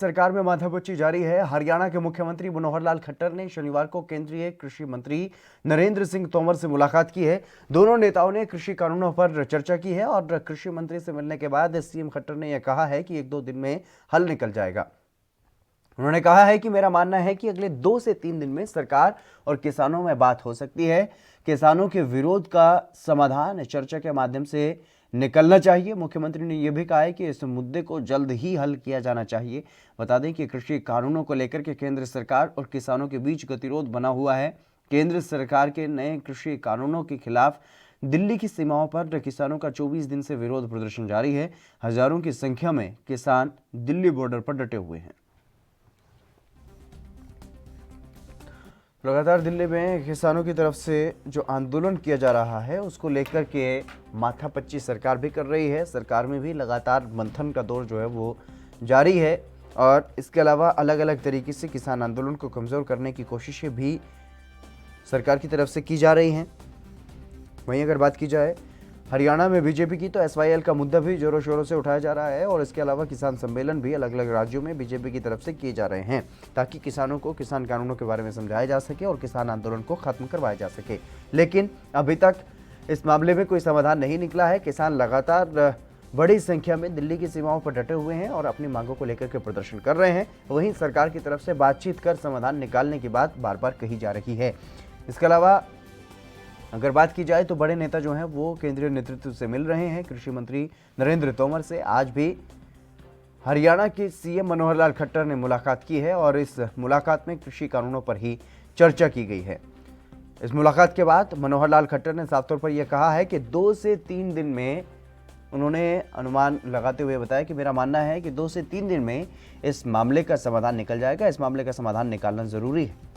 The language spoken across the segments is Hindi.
सरकार में माथापच्ची जारी है। हरियाणा के मुख्यमंत्री मनोहर लाल खट्टर ने शनिवार को केंद्रीय कृषि मंत्री नरेंद्र सिंह तोमर से मुलाकात की है। दोनों नेताओं ने कृषि कानूनों पर चर्चा की है और कृषि मंत्री से मिलने के बाद सीएम खट्टर ने यह कहा है कि 1-2 दिन में हल निकल जाएगा। उन्होंने कहा है कि मेरा मानना है कि अगले 2 से 3 दिन में सरकार और किसानों में बात हो सकती है। किसानों के विरोध का समाधान चर्चा के माध्यम से निकलना चाहिए। मुख्यमंत्री ने यह भी कहा है कि इस मुद्दे को जल्द ही हल किया जाना चाहिए। बता दें कि कृषि कानूनों को लेकर के केंद्र सरकार और किसानों के बीच गतिरोध बना हुआ है। केंद्र सरकार के नए कृषि कानूनों के खिलाफ दिल्ली की सीमाओं पर किसानों का 24 दिन से विरोध प्रदर्शन जारी है। हजारों की संख्या में किसान दिल्ली बॉर्डर पर डटे हुए हैं। लगातार दिल्ली में किसानों की तरफ से जो आंदोलन किया जा रहा है उसको लेकर के माथापच्ची सरकार भी कर रही है। सरकार में भी लगातार मंथन का दौर जो है वो जारी है और इसके अलावा अलग अलग तरीके से किसान आंदोलन को कमज़ोर करने की कोशिशें भी सरकार की तरफ से की जा रही हैं। वहीं अगर बात की जाए हरियाणा में बीजेपी की, तो एसवाईएल का मुद्दा भी जोरों शोरों से उठाया जा रहा है और इसके अलावा किसान सम्मेलन भी अलग अलग राज्यों में बीजेपी की तरफ से किए जा रहे हैं ताकि किसानों को किसान कानूनों के बारे में समझाया जा सके और किसान आंदोलन को खत्म करवाया जा सके। लेकिन अभी तक इस मामले में कोई समाधान नहीं निकला है। किसान लगातार बड़ी संख्या में दिल्ली की सीमाओं पर डटे हुए हैं और अपनी मांगों को लेकर के प्रदर्शन कर रहे हैं। वहीं सरकार की तरफ से बातचीत कर समाधान निकालने की बात बार बार कही जा रही है। इसके अलावा अगर बात की जाए तो बड़े नेता जो हैं वो केंद्रीय नेतृत्व से मिल रहे हैं। कृषि मंत्री नरेंद्र तोमर से आज भी हरियाणा के सीएम मनोहर लाल खट्टर ने मुलाकात की है और इस मुलाकात में कृषि कानूनों पर ही चर्चा की गई है। इस मुलाकात के बाद मनोहर लाल खट्टर ने साफ तौर पर यह कहा है कि 2 से 3 दिन में, उन्होंने अनुमान लगाते हुए बताया कि मेरा मानना है कि 2 से 3 दिन में इस मामले का समाधान निकल जाएगा। इस मामले का समाधान निकालना जरूरी है।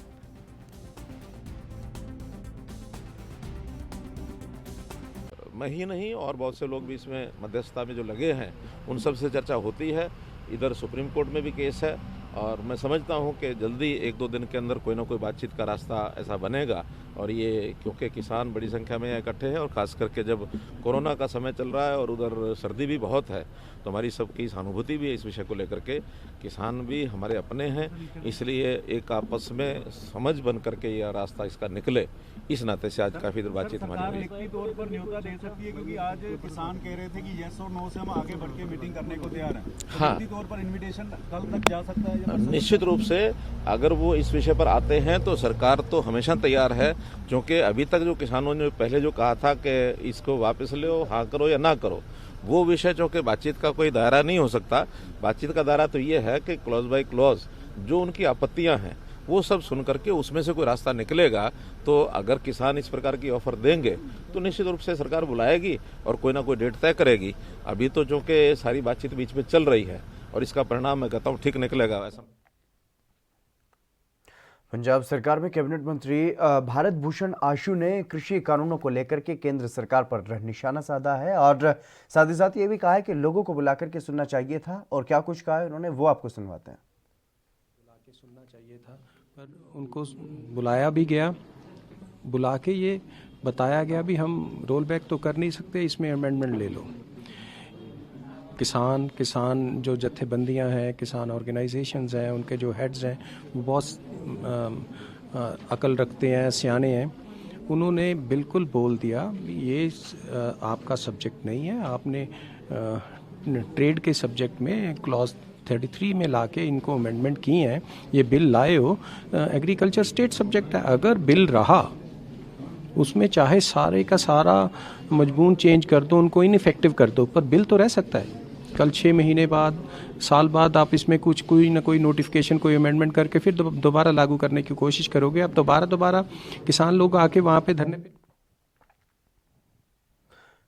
मैं ही नहीं और बहुत से लोग भी इसमें मध्यस्थता में जो लगे हैं उन सब से चर्चा होती है। इधर सुप्रीम कोर्ट में भी केस है और मैं समझता हूं कि जल्दी 1-2 दिन के अंदर कोई ना कोई बातचीत का रास्ता ऐसा बनेगा। और ये क्योंकि किसान बड़ी संख्या में इकट्ठे हैं और ख़ास करके जब कोरोना का समय चल रहा है और उधर सर्दी भी बहुत है, तो हमारी सबकी सहानुभूति भी है इस विषय को लेकर के। किसान भी हमारे अपने हैं, इसलिए एक आपस में समझ बन करके यह रास्ता इसका निकले, इस नाते से आज काफ़ी देर बातचीत हमारी हुई। लिखित तौर पर न्योता दे सकती है क्योंकि आज किसान कह रहे थे कि यस और नो से हम आगे बढ़ के मीटिंग करने को तैयार हैं। हाँ, लिखित तौर पर इन्विटेशन कल तक जा सकता है। निश्चित रूप से अगर वो इस विषय पर आते हैं तो सरकार तो हमेशा तैयार है, क्योंकि अभी तक जो किसानों ने पहले जो कहा था कि इसको वापस लो, हाँ करो या ना करो, वो विषय चूँकि बातचीत का कोई दायरा नहीं हो सकता। बातचीत का दायरा तो ये है कि क्लॉज बाय क्लॉज जो उनकी आपत्तियां हैं वो सब सुन करके उसमें से कोई रास्ता निकलेगा। तो अगर किसान इस प्रकार की ऑफर देंगे तो निश्चित रूप से सरकार बुलाएगी और कोई ना कोई डेट तय करेगी। अभी तो चूँकि सारी बातचीत बीच में चल रही है और इसका परिणाम मैं कहता हूँ ठीक निकलेगा। ऐसा पंजाब सरकार में कैबिनेट मंत्री भारत भूषण आशु ने कृषि कानूनों को लेकर के केंद्र सरकार पर निशाना साधा है और साथ ही साथ ये भी कहा है कि लोगों को बुलाकर के सुनना चाहिए था। और क्या कुछ कहा है उन्होंने, वो आपको सुनवाते हैं। बुला के सुनना चाहिए था, पर उनको बुलाया भी गया, बुला के ये बताया गया भी हम रोल बैक तो कर नहीं सकते, इसमें अमेंडमेंट ले लो। किसान जो जत्थेबंदियां हैं, किसान ऑर्गेनाइजेशंस हैं, उनके जो हेड्स हैं वो बहुत अकल रखते हैं, सियाने हैं। उन्होंने बिल्कुल बोल दिया ये आपका सब्जेक्ट नहीं है, आपने ट्रेड के सब्जेक्ट में क्लॉज 33 में लाके इनको अमेंडमेंट की हैं, ये बिल लाए हो। एग्रीकल्चर स्टेट सब्जेक्ट है, अगर बिल रहा उसमें चाहे सारे का सारा मजमून चेंज कर दो, उनको इनइफेक्टिव कर दो, पर बिल तो रह सकता है। कल 6 महीने बाद, साल बाद आप इसमें कोई ना कोई नोटिफिकेशन, कोई अमेंडमेंट करके फिर दोबारा लागू करने की कोशिश करोगे। अब दोबारा किसान लोग आके वहाँ पे धरने पे।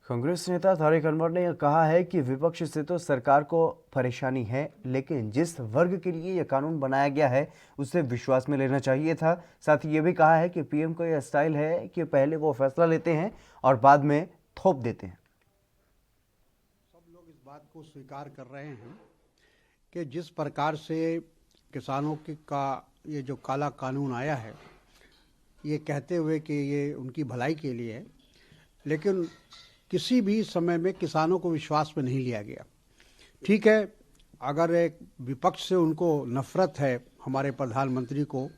कांग्रेस नेता तारिक अनवर ने कहा है कि विपक्ष से तो सरकार को परेशानी है, लेकिन जिस वर्ग के लिए यह कानून बनाया गया है उसे विश्वास में लेना चाहिए था। साथ ही ये भी कहा है कि पीएम का यह स्टाइल है कि पहले वो फैसला लेते हैं और बाद में थोप देते हैं। सब लोग इस बात को स्वीकार कर रहे हैं कि जिस प्रकार से किसानों का ये जो काला कानून आया है, ये कहते हुए कि ये उनकी भलाई के लिए है, लेकिन किसी भी समय में किसानों को विश्वास में नहीं लिया गया। ठीक है, अगर एक विपक्ष से उनको नफरत है हमारे प्रधानमंत्री को,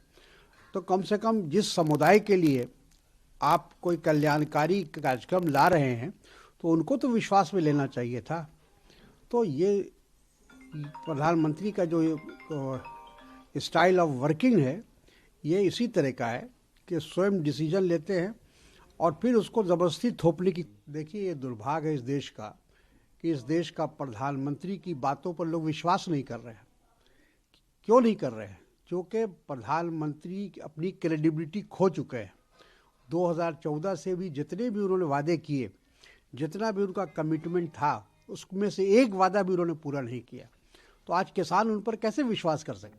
तो कम से कम जिस समुदाय के लिए आप कोई कल्याणकारी कार्यक्रम ला रहे हैं तो उनको तो विश्वास में लेना चाहिए था। तो ये प्रधानमंत्री का जो स्टाइल ऑफ वर्किंग है ये इसी तरह का है कि स्वयं डिसीजन लेते हैं और फिर उसको ज़बरदस्ती थोपने की। देखिए, ये दुर्भाग्य है इस देश का कि इस देश का प्रधानमंत्री की बातों पर लोग विश्वास नहीं कर रहे हैं। क्यों नहीं कर रहे हैं? क्योंकि प्रधानमंत्री अपनी क्रेडिबिलिटी खो चुके हैं। 2014 से भी जितने भी उन्होंने वादे किए, जितना भी उनका कमिटमेंट था, उसमें से एक वादा भी उन्होंने पूरा नहीं किया। तो आज किसान उन पर कैसे विश्वास कर सकें?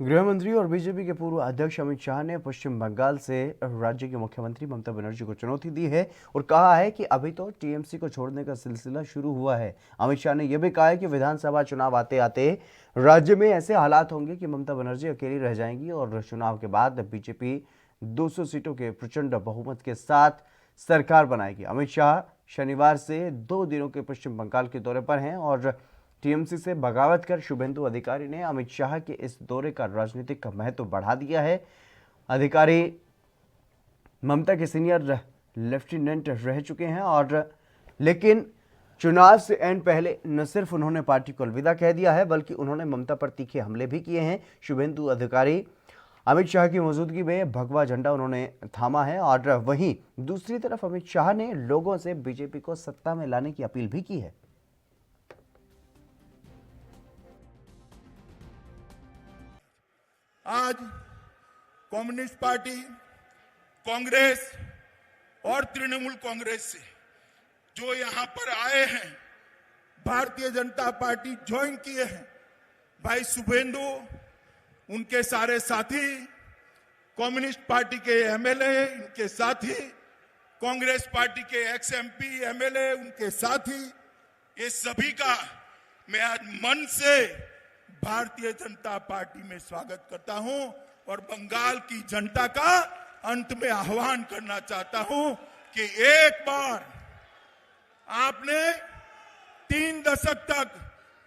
गृह मंत्री और बीजेपी के पूर्व अध्यक्ष अमित शाह ने पश्चिम बंगाल से राज्य की मुख्यमंत्री ममता बनर्जी को चुनौती दी है और कहा है कि अभी तो टीएमसी को छोड़ने का सिलसिला शुरू हुआ है। अमित शाह ने यह भी कहा है कि विधानसभा चुनाव आते आते राज्य में ऐसे हालात होंगे कि ममता बनर्जी अकेली रह जाएंगी और चुनाव के बाद बीजेपी 200 सीटों के प्रचंड बहुमत के साथ सरकार बनाएगी। अमित शाह शनिवार से 2 दिनों के पश्चिम बंगाल के दौरे पर हैं और टीएमसी से बगावत कर शुभेंदु अधिकारी ने अमित शाह के इस दौरे का राजनीतिक महत्व बढ़ा दिया है। अधिकारी ममता के सीनियर लेफ्टिनेंट रह चुके हैं और लेकिन चुनाव से एन पहले न सिर्फ उन्होंने पार्टी को अलविदा कह दिया है बल्कि उन्होंने ममता पर तीखे हमले भी किए हैं। शुभेंदु अधिकारी अमित शाह की मौजूदगी में भगवा झंडा उन्होंने थामा है और वहीं दूसरी तरफ अमित शाह ने लोगों से बीजेपी को सत्ता में लाने की अपील भी की है। आज कम्युनिस्ट पार्टी, कांग्रेस और तृणमूल कांग्रेस से जो यहां पर आए हैं, भारतीय जनता पार्टी ज्वाइन किए हैं, भाई शुभेंदु, उनके सारे साथी, कम्युनिस्ट पार्टी के एमएलए, इनके साथी, कांग्रेस पार्टी के एक्स एमपी एमएलए, उनके साथी, ये सभी का मैं आज मन से भारतीय जनता पार्टी में स्वागत करता हूं और बंगाल की जनता का अंत में आह्वान करना चाहता हूं कि एक बार आपने 3 दशक तक,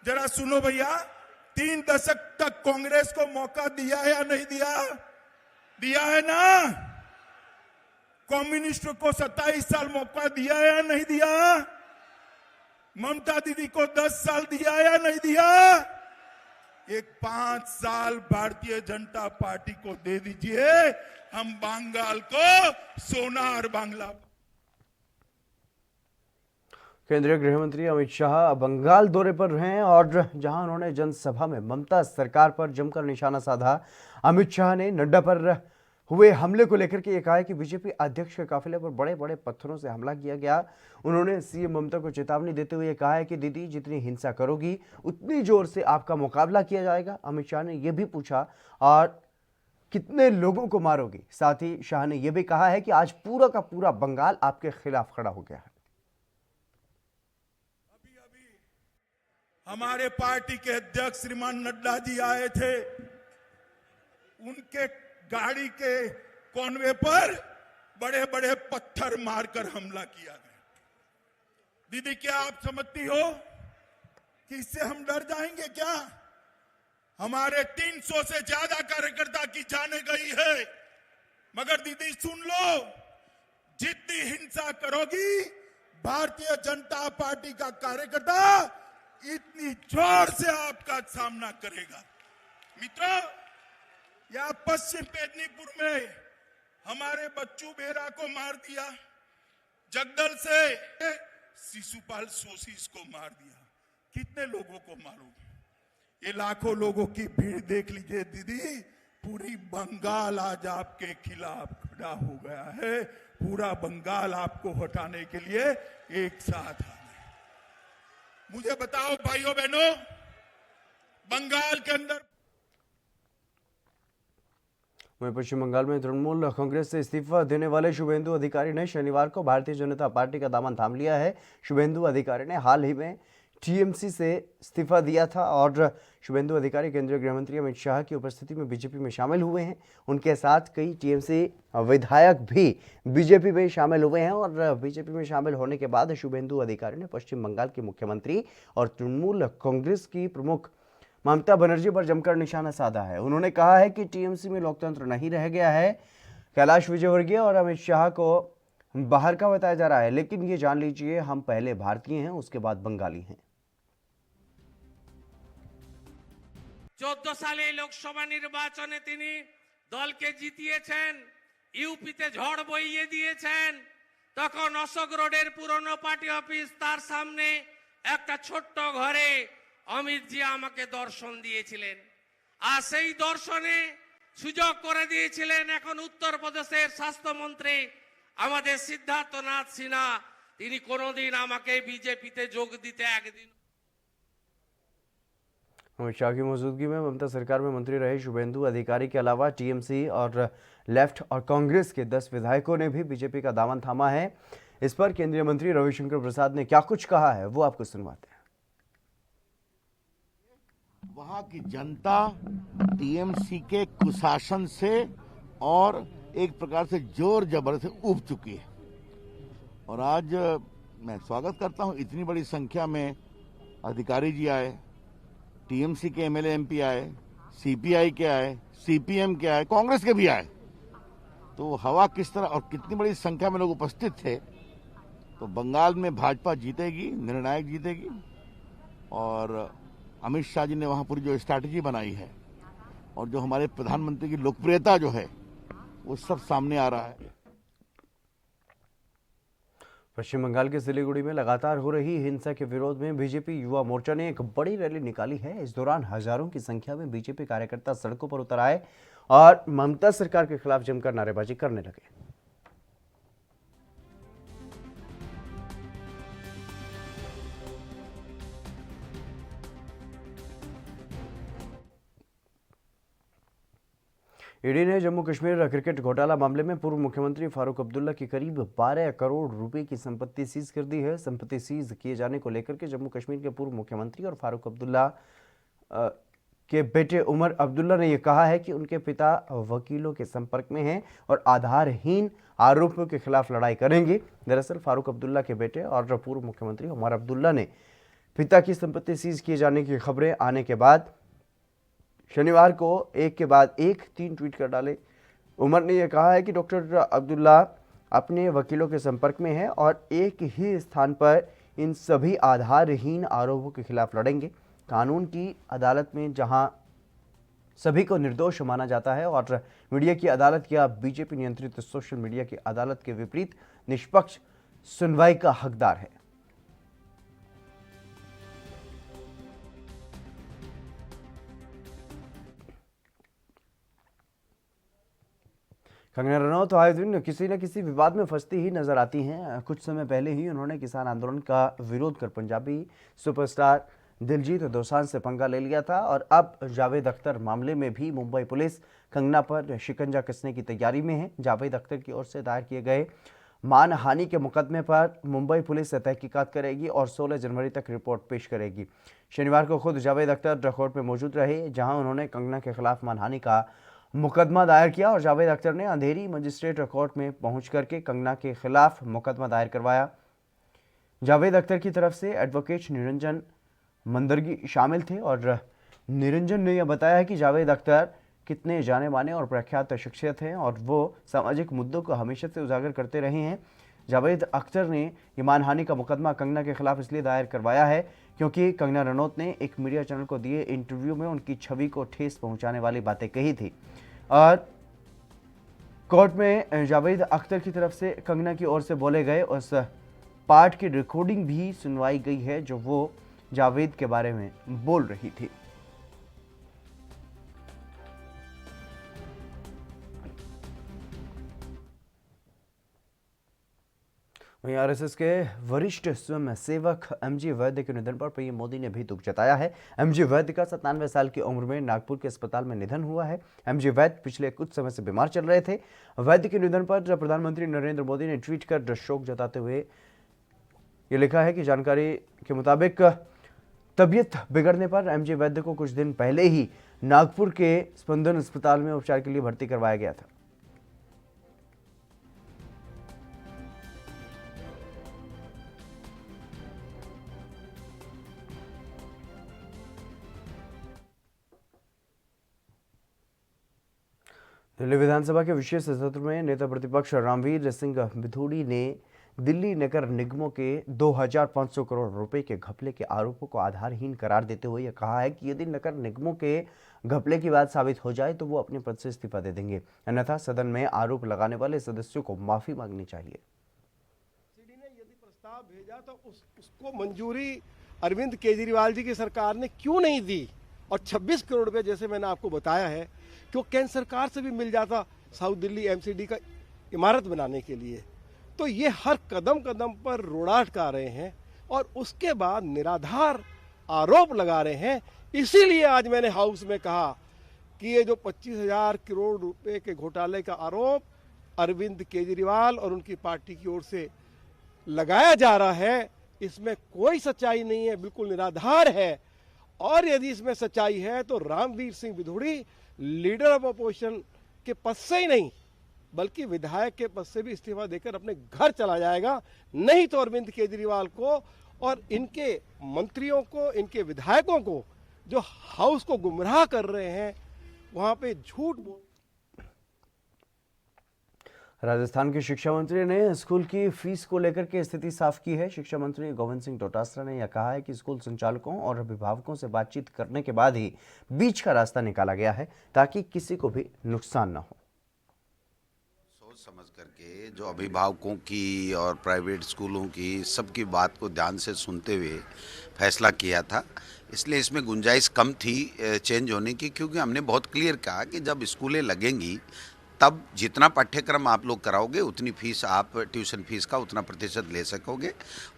जरा सुनो भैया, 3 दशक तक कांग्रेस को मौका दिया है या नहीं दिया? दिया है ना? कम्युनिस्ट को 27 साल मौका दिया है या नहीं दिया? ममता दीदी को 10 साल दिया है या नहीं दिया? एक 5 साल भारतीय जनता पार्टी को दे दीजिए, हम बंगाल को सोना और बांग्ला। केंद्रीय गृह मंत्री अमित शाह बंगाल दौरे पर हैं और जहां उन्होंने जनसभा में ममता सरकार पर जमकर निशाना साधा। अमित शाह ने नड्डा पर हुए हमले को लेकर के ये कहा है कि बीजेपी अध्यक्ष के काफिले पर बड़े बड़े पत्थरों से हमला किया गया। उन्होंने सीएम ममता को चेतावनी देते हुए कहा है कि दीदी, जितनी हिंसा करोगी उतनी जोर से आपका मुकाबला किया जाएगा। अमित शाह ने यह भी पूछा और कितने लोगों को मारोगी। साथ ही शाह ने यह भी कहा है कि आज पूरा का पूरा बंगाल आपके खिलाफ खड़ा हो गया है। अभी हमारे पार्टी के अध्यक्ष श्रीमान नड्डा जी आए थे, उनके गाड़ी के कॉनवे पर बड़े बड़े पत्थर मारकर हमला किया गया। दीदी, क्या आप समझती हो कि इससे हम डर जाएंगे क्या? हमारे 300 से ज्यादा कार्यकर्ता की जाने गई है, मगर दीदी सुन लो, जितनी हिंसा करोगी भारतीय जनता पार्टी का कार्यकर्ता इतनी जोर से आपका सामना करेगा। मित्रों, या पश्चिम मेदिनीपुर में हमारे बच्चू बेरा को मार दिया, जगदल से शिशुपाल सोशीस को मार दिया। कितने लोगों को मारोगे? ये लाखों लोगों की भीड़ देख लीजिए दीदी, पूरी बंगाल आज आपके खिलाफ खड़ा हो गया है। पूरा बंगाल आपको हटाने के लिए एक साथ आ गए। मुझे बताओ भाइयों बहनों, बंगाल के अंदर वहीं पश्चिम बंगाल में तृणमूल कांग्रेस से इस्तीफा देने वाले शुभेंदु अधिकारी ने शनिवार को भारतीय जनता पार्टी का दामन थाम लिया है। शुभेंदु अधिकारी ने हाल ही में टीएमसी से इस्तीफा दिया था और शुभेंदु अधिकारी केंद्रीय गृह मंत्री अमित शाह की उपस्थिति में बीजेपी में शामिल हुए हैं। उनके साथ कई टीएमसी विधायक भी बीजेपी में शामिल हुए हैं और बीजेपी में शामिल होने के बाद शुभेंदु अधिकारी ने पश्चिम बंगाल के मुख्यमंत्री और तृणमूल कांग्रेस की प्रमुख ममता बनर्जी पर जमकर निशाना साधा है। उन्होंने कहा है कि टीएमसी में लोकतंत्र नहीं रह गया है। कैलाश विजयवर्गीय और अमित शाह को बाहर का बताया जा रहा है, लेकिन ये जान लीजिए हम पहले भारतीय हैं, उसके बाद बंगाली हैं। 14 সালে লোকসভা নির্বাচনে তিনি দলকে জিতিয়েছেন, ইউপিতে ঝড় বইয়ে দিয়েছেন। তখন অশোক রোডের পুরনো পার্টি অফিস, তার সামনে একটা ছোট্ট ঘরে অমিত জি আমাকে দর্শন দিয়েছিলেন। আর সেই দর্শনে সুযোগ করে দিয়েছিলেন এখন উত্তরপ্রদেশের স্বাস্থ্যমন্ত্রী আমাদের সিদ্ধার্থনাথ সিনহা। তিনি কোনোদিন আমাকে বিজেপিতে যোগ দিতে একদিন। अमित शाह की मौजूदगी में ममता सरकार में मंत्री रहे शुभेंदु अधिकारी के अलावा टीएमसी और लेफ्ट और कांग्रेस के 10 विधायकों ने भी बीजेपी का दामन थामा है। इस पर केंद्रीय मंत्री रविशंकर प्रसाद ने क्या कुछ कहा है वो आपको सुनवाते हैं। वहां की जनता टीएमसी के कुशासन से और एक प्रकार से जोर जबर से उब चुकी है और आज मैं स्वागत करता हूं इतनी बड़ी संख्या में अधिकारी जी आए, टीएमसी के एमएलए एमपी आए, सीपीआई के आए, सीपीएम के आए, कांग्रेस के भी आए। तो हवा किस तरह और कितनी बड़ी संख्या में लोग उपस्थित थे। तो बंगाल में भाजपा जीतेगी, निर्णायक जीतेगी और अमित शाह जी ने वहां पूरी जो स्ट्रैटेजी बनाई है और जो हमारे प्रधानमंत्री की लोकप्रियता जो है वो सब सामने आ रहा है। पश्चिम बंगाल के सिलीगुड़ी में लगातार हो रही हिंसा के विरोध में बीजेपी युवा मोर्चा ने एक बड़ी रैली निकाली है। इस दौरान हजारों की संख्या में बीजेपी कार्यकर्ता सड़कों पर उतर आए और ममता सरकार के खिलाफ जमकर नारेबाजी करने लगे। ईडी ने जम्मू कश्मीर क्रिकेट घोटाला मामले में पूर्व मुख्यमंत्री फारूक अब्दुल्ला की करीब 12 करोड़ रुपए की संपत्ति सीज कर दी है। संपत्ति सीज किए जाने को लेकर के जम्मू कश्मीर के पूर्व मुख्यमंत्री और फारूक अब्दुल्ला के बेटे उमर अब्दुल्ला ने यह कहा है कि उनके पिता वकीलों के संपर्क में हैं और आधारहीन आरोपों के खिलाफ लड़ाई करेंगे। दरअसल फारूक अब्दुल्ला के बेटे और पूर्व मुख्यमंत्री उमर अब्दुल्ला ने पिता की संपत्ति सीज किए जाने की खबरें आने के बाद शनिवार को एक के बाद एक 3 ट्वीट कर डाले। उमर ने यह कहा है कि डॉक्टर अब्दुल्ला अपने वकीलों के संपर्क में है और एक ही स्थान पर इन सभी आधारहीन आरोपों के खिलाफ लड़ेंगे। कानून की अदालत में जहां सभी को निर्दोष माना जाता है और मीडिया की अदालत या बीजेपी नियंत्रित सोशल मीडिया की अदालत के विपरीत निष्पक्ष सुनवाई का हकदार है। कंगना रनौत आए दिन किसी न किसी विवाद में फंसती ही नजर आती हैं। कुछ समय पहले ही उन्होंने किसान आंदोलन का विरोध कर पंजाबी सुपरस्टार दिलजीत दोसांझ से पंगा ले लिया था और अब जावेद अख्तर मामले में भी मुंबई पुलिस कंगना पर शिकंजा कसने की तैयारी में है। जावेद अख्तर की ओर से दायर किए गए मानहानि के मुकदमे पर मुंबई पुलिस तहकीकात करेगी और 16 जनवरी तक रिपोर्ट पेश करेगी। शनिवार को खुद जावेद अख्तर कोर्ट में मौजूद रहे, जहां उन्होंने कंगना के खिलाफ मानहानि का मुकदमा दायर किया और जावेद अख्तर ने अंधेरी मजिस्ट्रेट कोर्ट में पहुंच करके कंगना के खिलाफ मुकदमा दायर करवाया। जावेद अख्तर की तरफ से एडवोकेट निरंजन मंदरगी शामिल थे और निरंजन ने यह बताया है कि जावेद अख्तर कितने जाने माने और प्रख्यात शख्सियत हैं और वो सामाजिक मुद्दों को हमेशा से उजागर करते रहे हैं। जावेद अख्तर ने ये मानहानि का मुकदमा कंगना के खिलाफ इसलिए दायर करवाया है क्योंकि कंगना रनौत ने एक मीडिया चैनल को दिए इंटरव्यू में उनकी छवि को ठेस पहुंचाने वाली बातें कही थी और कोर्ट में जावेद अख्तर की तरफ से कंगना की ओर से बोले गए उस पार्ट की रिकॉर्डिंग भी सुनवाई गई है जो वो जावेद के बारे में बोल रही थी। वहीं आरएसएस के वरिष्ठ स्वयं सेवक एमजी वैद्य के निधन पर पीएम मोदी ने भी दुख जताया है। एमजी वैद्य का 97 साल की उम्र में नागपुर के अस्पताल में निधन हुआ है। एमजी वैद्य पिछले कुछ समय से बीमार चल रहे थे। वैद्य के निधन पर प्रधानमंत्री नरेंद्र मोदी ने ट्वीट कर शोक जताते हुए ये लिखा है कि जानकारी के मुताबिक तबीयत बिगड़ने पर एमजे वैद्य को कुछ दिन पहले ही नागपुर के स्पंदन अस्पताल में उपचार के लिए भर्ती करवाया गया था। दिल्ली विधानसभा के विशेष सत्र में नेता प्रतिपक्ष रामवीर सिंह बिधूड़ी ने दिल्ली नगर निगमों के 2,500 करोड़ रुपए के घपले के आरोपों को आधारहीन करार देते हुए यह कहा है कि यदि नगर निगमों के घपले की बात साबित हो जाए तो वो अपने पद से इस्तीफा दे देंगे, अन्यथा सदन में आरोप लगाने वाले सदस्यों को माफी मांगनी चाहिए। सीडी ने यदि प्रस्ताव भेजा तो उसको मंजूरी अरविंद केजरीवाल जी की सरकार ने क्यों नहीं दी, और 26 करोड़ रुपए जैसे मैंने आपको बताया है कि वो केंद्र सरकार से भी मिल जाता साउथ दिल्ली एमसीडी का इमारत बनाने के लिए। तो ये हर कदम कदम पर रोड़ा अटका रहे हैं और उसके बाद निराधार आरोप लगा रहे हैं। इसीलिए आज मैंने हाउस में कहा कि ये जो 25,000 करोड़ रुपए के घोटाले का आरोप अरविंद केजरीवाल और उनकी पार्टी की ओर से लगाया जा रहा है, इसमें कोई सच्चाई नहीं है, बिल्कुल निराधार है। और यदि इसमें सच्चाई है तो Ramvir Singh Bidhuri leader of opposition के पद से ही नहीं बल्कि विधायक के पद से भी इस्तीफा देकर अपने घर चला जाएगा। नहीं तो अरविंद केजरीवाल को और इनके मंत्रियों को, इनके विधायकों को जो हाउस को गुमराह कर रहे हैं, वहां पे झूठ बोल। राजस्थान के शिक्षा मंत्री ने स्कूल की फीस को लेकर के स्थिति साफ की है। शिक्षा मंत्री गोविंद सिंह डोटासरा ने यह कहा है कि स्कूल संचालकों और अभिभावकों से बातचीत करने के बाद ही बीच का रास्ता निकाला गया है ताकि किसी को भी नुकसान न हो। सोच समझ करके जो अभिभावकों की और प्राइवेट स्कूलों की सबकी बात को ध्यान से सुनते हुए फैसला किया था। इसलिए इसमें गुंजाइश कम थी चेंज होने की, क्योंकि हमने बहुत क्लियर कहा कि जब स्कूलें लगेंगी तब जितना पाठ्यक्रम आप लोग कराओगे उतनी फीस आप ट्यूशन फीस का उतना प्रतिशत ले सकोगे।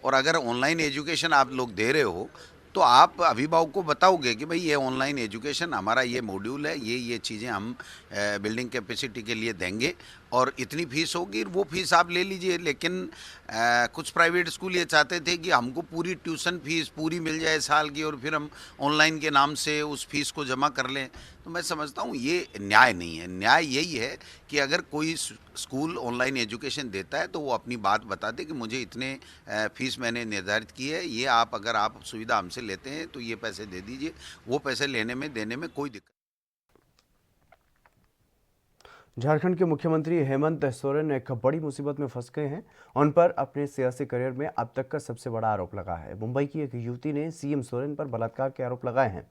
और अगर ऑनलाइन एजुकेशन आप लोग दे रहे हो तो आप अभिभावक को बताओगे कि भाई ये ऑनलाइन एजुकेशन हमारा ये मॉड्यूल है, ये चीज़ें हम बिल्डिंग कैपेसिटी के लिए देंगे और इतनी फीस होगी, वो फीस आप ले लीजिए। लेकिन कुछ प्राइवेट स्कूल ये चाहते थे कि हमको पूरी ट्यूशन फीस पूरी मिल जाए साल की और फिर हम ऑनलाइन के नाम से उस फीस को जमा कर लें। तो मैं समझता हूँ ये न्याय नहीं है। न्याय यही है कि अगर कोई स्कूल ऑनलाइन एजुकेशन देता है तो वो अपनी बात बता दे कि मुझे इतने फीस मैंने निर्धारित की है, ये आप अगर आप सुविधा हमसे लेते हैं तो ये पैसे दे दीजिए। वो पैसे लेने में देने में कोई दिक्कत। झारखंड के मुख्यमंत्री हेमंत सोरेन एक बड़ी मुसीबत में फंस गए हैं। उन पर अपने सियासी करियर में अब तक का सबसे बड़ा आरोप लगा है। मुंबई की एक युवती ने सीएम सोरेन पर बलात्कार के आरोप लगाए हैं।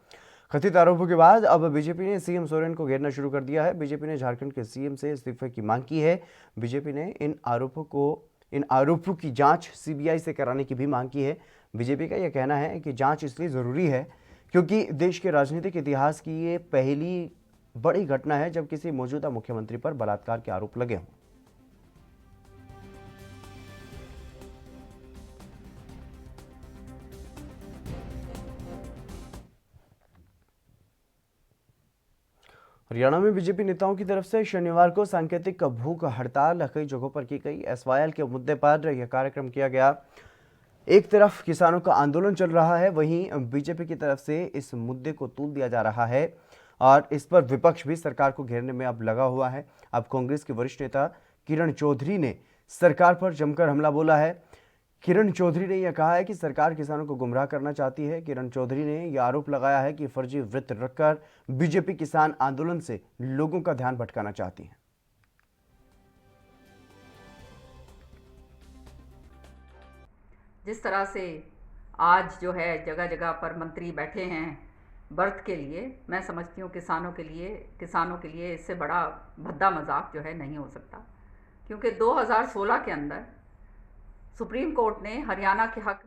कथित आरोपों के बाद अब बीजेपी ने सीएम सोरेन को घेरना शुरू कर दिया है। बीजेपी ने झारखंड के सीएम से इस्तीफे की मांग की है। बीजेपी ने इन आरोपों की जांच सीबीआई से कराने की भी मांग की है। बीजेपी का यह कहना है कि जांच इसलिए जरूरी है क्योंकि देश के राजनीतिक इतिहास की ये पहली बड़ी घटना है जब किसी मौजूदा मुख्यमंत्री पर बलात्कार के आरोप लगे हों। हरियाणा में बीजेपी नेताओं की तरफ से शनिवार को सांकेतिक भूख हड़ताल कई जगहों पर की गई। एसवाईएल के मुद्दे पर यह कार्यक्रम किया गया। एक तरफ किसानों का आंदोलन चल रहा है, वहीं बीजेपी की तरफ से इस मुद्दे को तूल दिया जा रहा है और इस पर विपक्ष भी सरकार को घेरने में अब लगा हुआ है। अब कांग्रेस के वरिष्ठ नेता किरण चौधरी ने सरकार पर जमकर हमला बोला है। किरण चौधरी ने यह कहा है कि सरकार किसानों को गुमराह करना चाहती है। किरण चौधरी ने यह आरोप लगाया है कि फर्जी वृत्त रखकर बीजेपी किसान आंदोलन से लोगों का ध्यान भटकाना चाहती है। जिस तरह से आज जो है जगह जगह पर मंत्री बैठे हैं बर्थ के लिए, मैं समझती हूँ किसानों के लिए इससे बड़ा भद्दा मजाक जो है नहीं हो सकता, क्योंकि 2016 के अंदर सुप्रीम कोर्ट ने हरियाणा के हक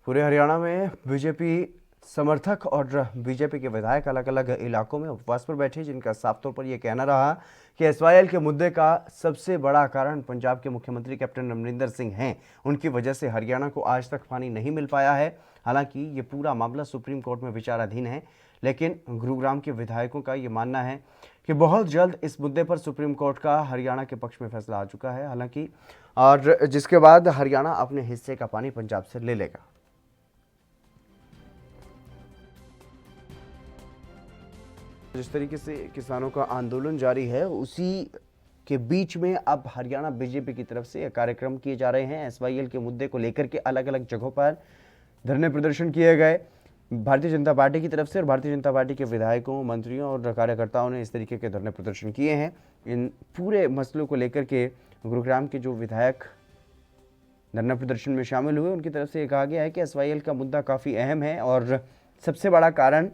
पूरे हरियाणा में बीजेपी समर्थक और बीजेपी के विधायक अलग अलग इलाकों में उपवास पर बैठे, जिनका साफ तौर पर यह कहना रहा कि एसवाईएल के मुद्दे का सबसे बड़ा कारण पंजाब के मुख्यमंत्री कैप्टन अमरिंदर सिंह हैं। उनकी वजह से हरियाणा को आज तक पानी नहीं मिल पाया है। हालांकि ये पूरा मामला सुप्रीम कोर्ट में विचाराधीन है, लेकिन गुरुग्राम के विधायकों का ये मानना है कि बहुत जल्द इस मुद्दे पर सुप्रीम कोर्ट का हरियाणा के पक्ष में फैसला आ चुका है हालांकि, और जिसके बाद हरियाणा अपने हिस्से का पानी पंजाब से ले लेगा। जिस तरीके से किसानों का आंदोलन जारी है, उसी के बीच में अब हरियाणा बीजेपी की तरफ से कार्यक्रम किए जा रहे हैं। एसवाईएल के मुद्दे को लेकर के अलग अलग जगहों पर धरने प्रदर्शन किए गए। भारतीय जनता पार्टी की तरफ से और भारतीय जनता पार्टी के विधायकों, मंत्रियों और कार्यकर्ताओं ने इस तरीके के धरने प्रदर्शन किए हैं। इन पूरे मसलों को लेकर के गुरुग्राम के जो विधायक धरना प्रदर्शन में शामिल हुए, उनकी तरफ से ये कहा गया है कि एसवाईएल का मुद्दा काफ़ी अहम है और सबसे बड़ा कारण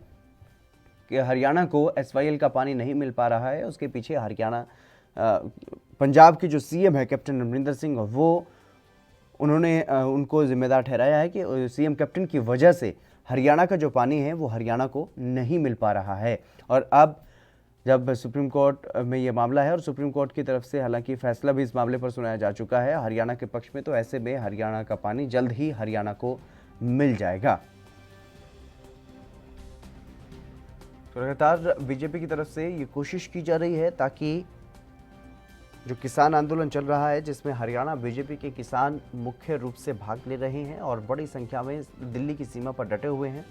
कि हरियाणा को एसवाईएल का पानी नहीं मिल पा रहा है, उसके पीछे हरियाणा पंजाब के जो सीएम है कैप्टन अमरिंदर सिंह, वो उन्होंने उनको जिम्मेदार ठहराया है कि सीएम कैप्टन की वजह से हरियाणा का जो पानी है वो हरियाणा को नहीं मिल पा रहा है। और अब जब सुप्रीम कोर्ट में ये मामला है और सुप्रीम कोर्ट की तरफ से हालांकि फैसला भी इस मामले पर सुनाया जा चुका है हरियाणा के पक्ष में, तो ऐसे में हरियाणा का पानी जल्द ही हरियाणा को मिल जाएगा। तो लगातार बीजेपी की तरफ से ये कोशिश की जा रही है ताकि जो किसान आंदोलन चल रहा है, जिसमें हरियाणा बीजेपी के किसान मुख्य रूप से भाग ले रहे हैं और बड़ी संख्या में दिल्ली की सीमा पर डटे हुए हैं।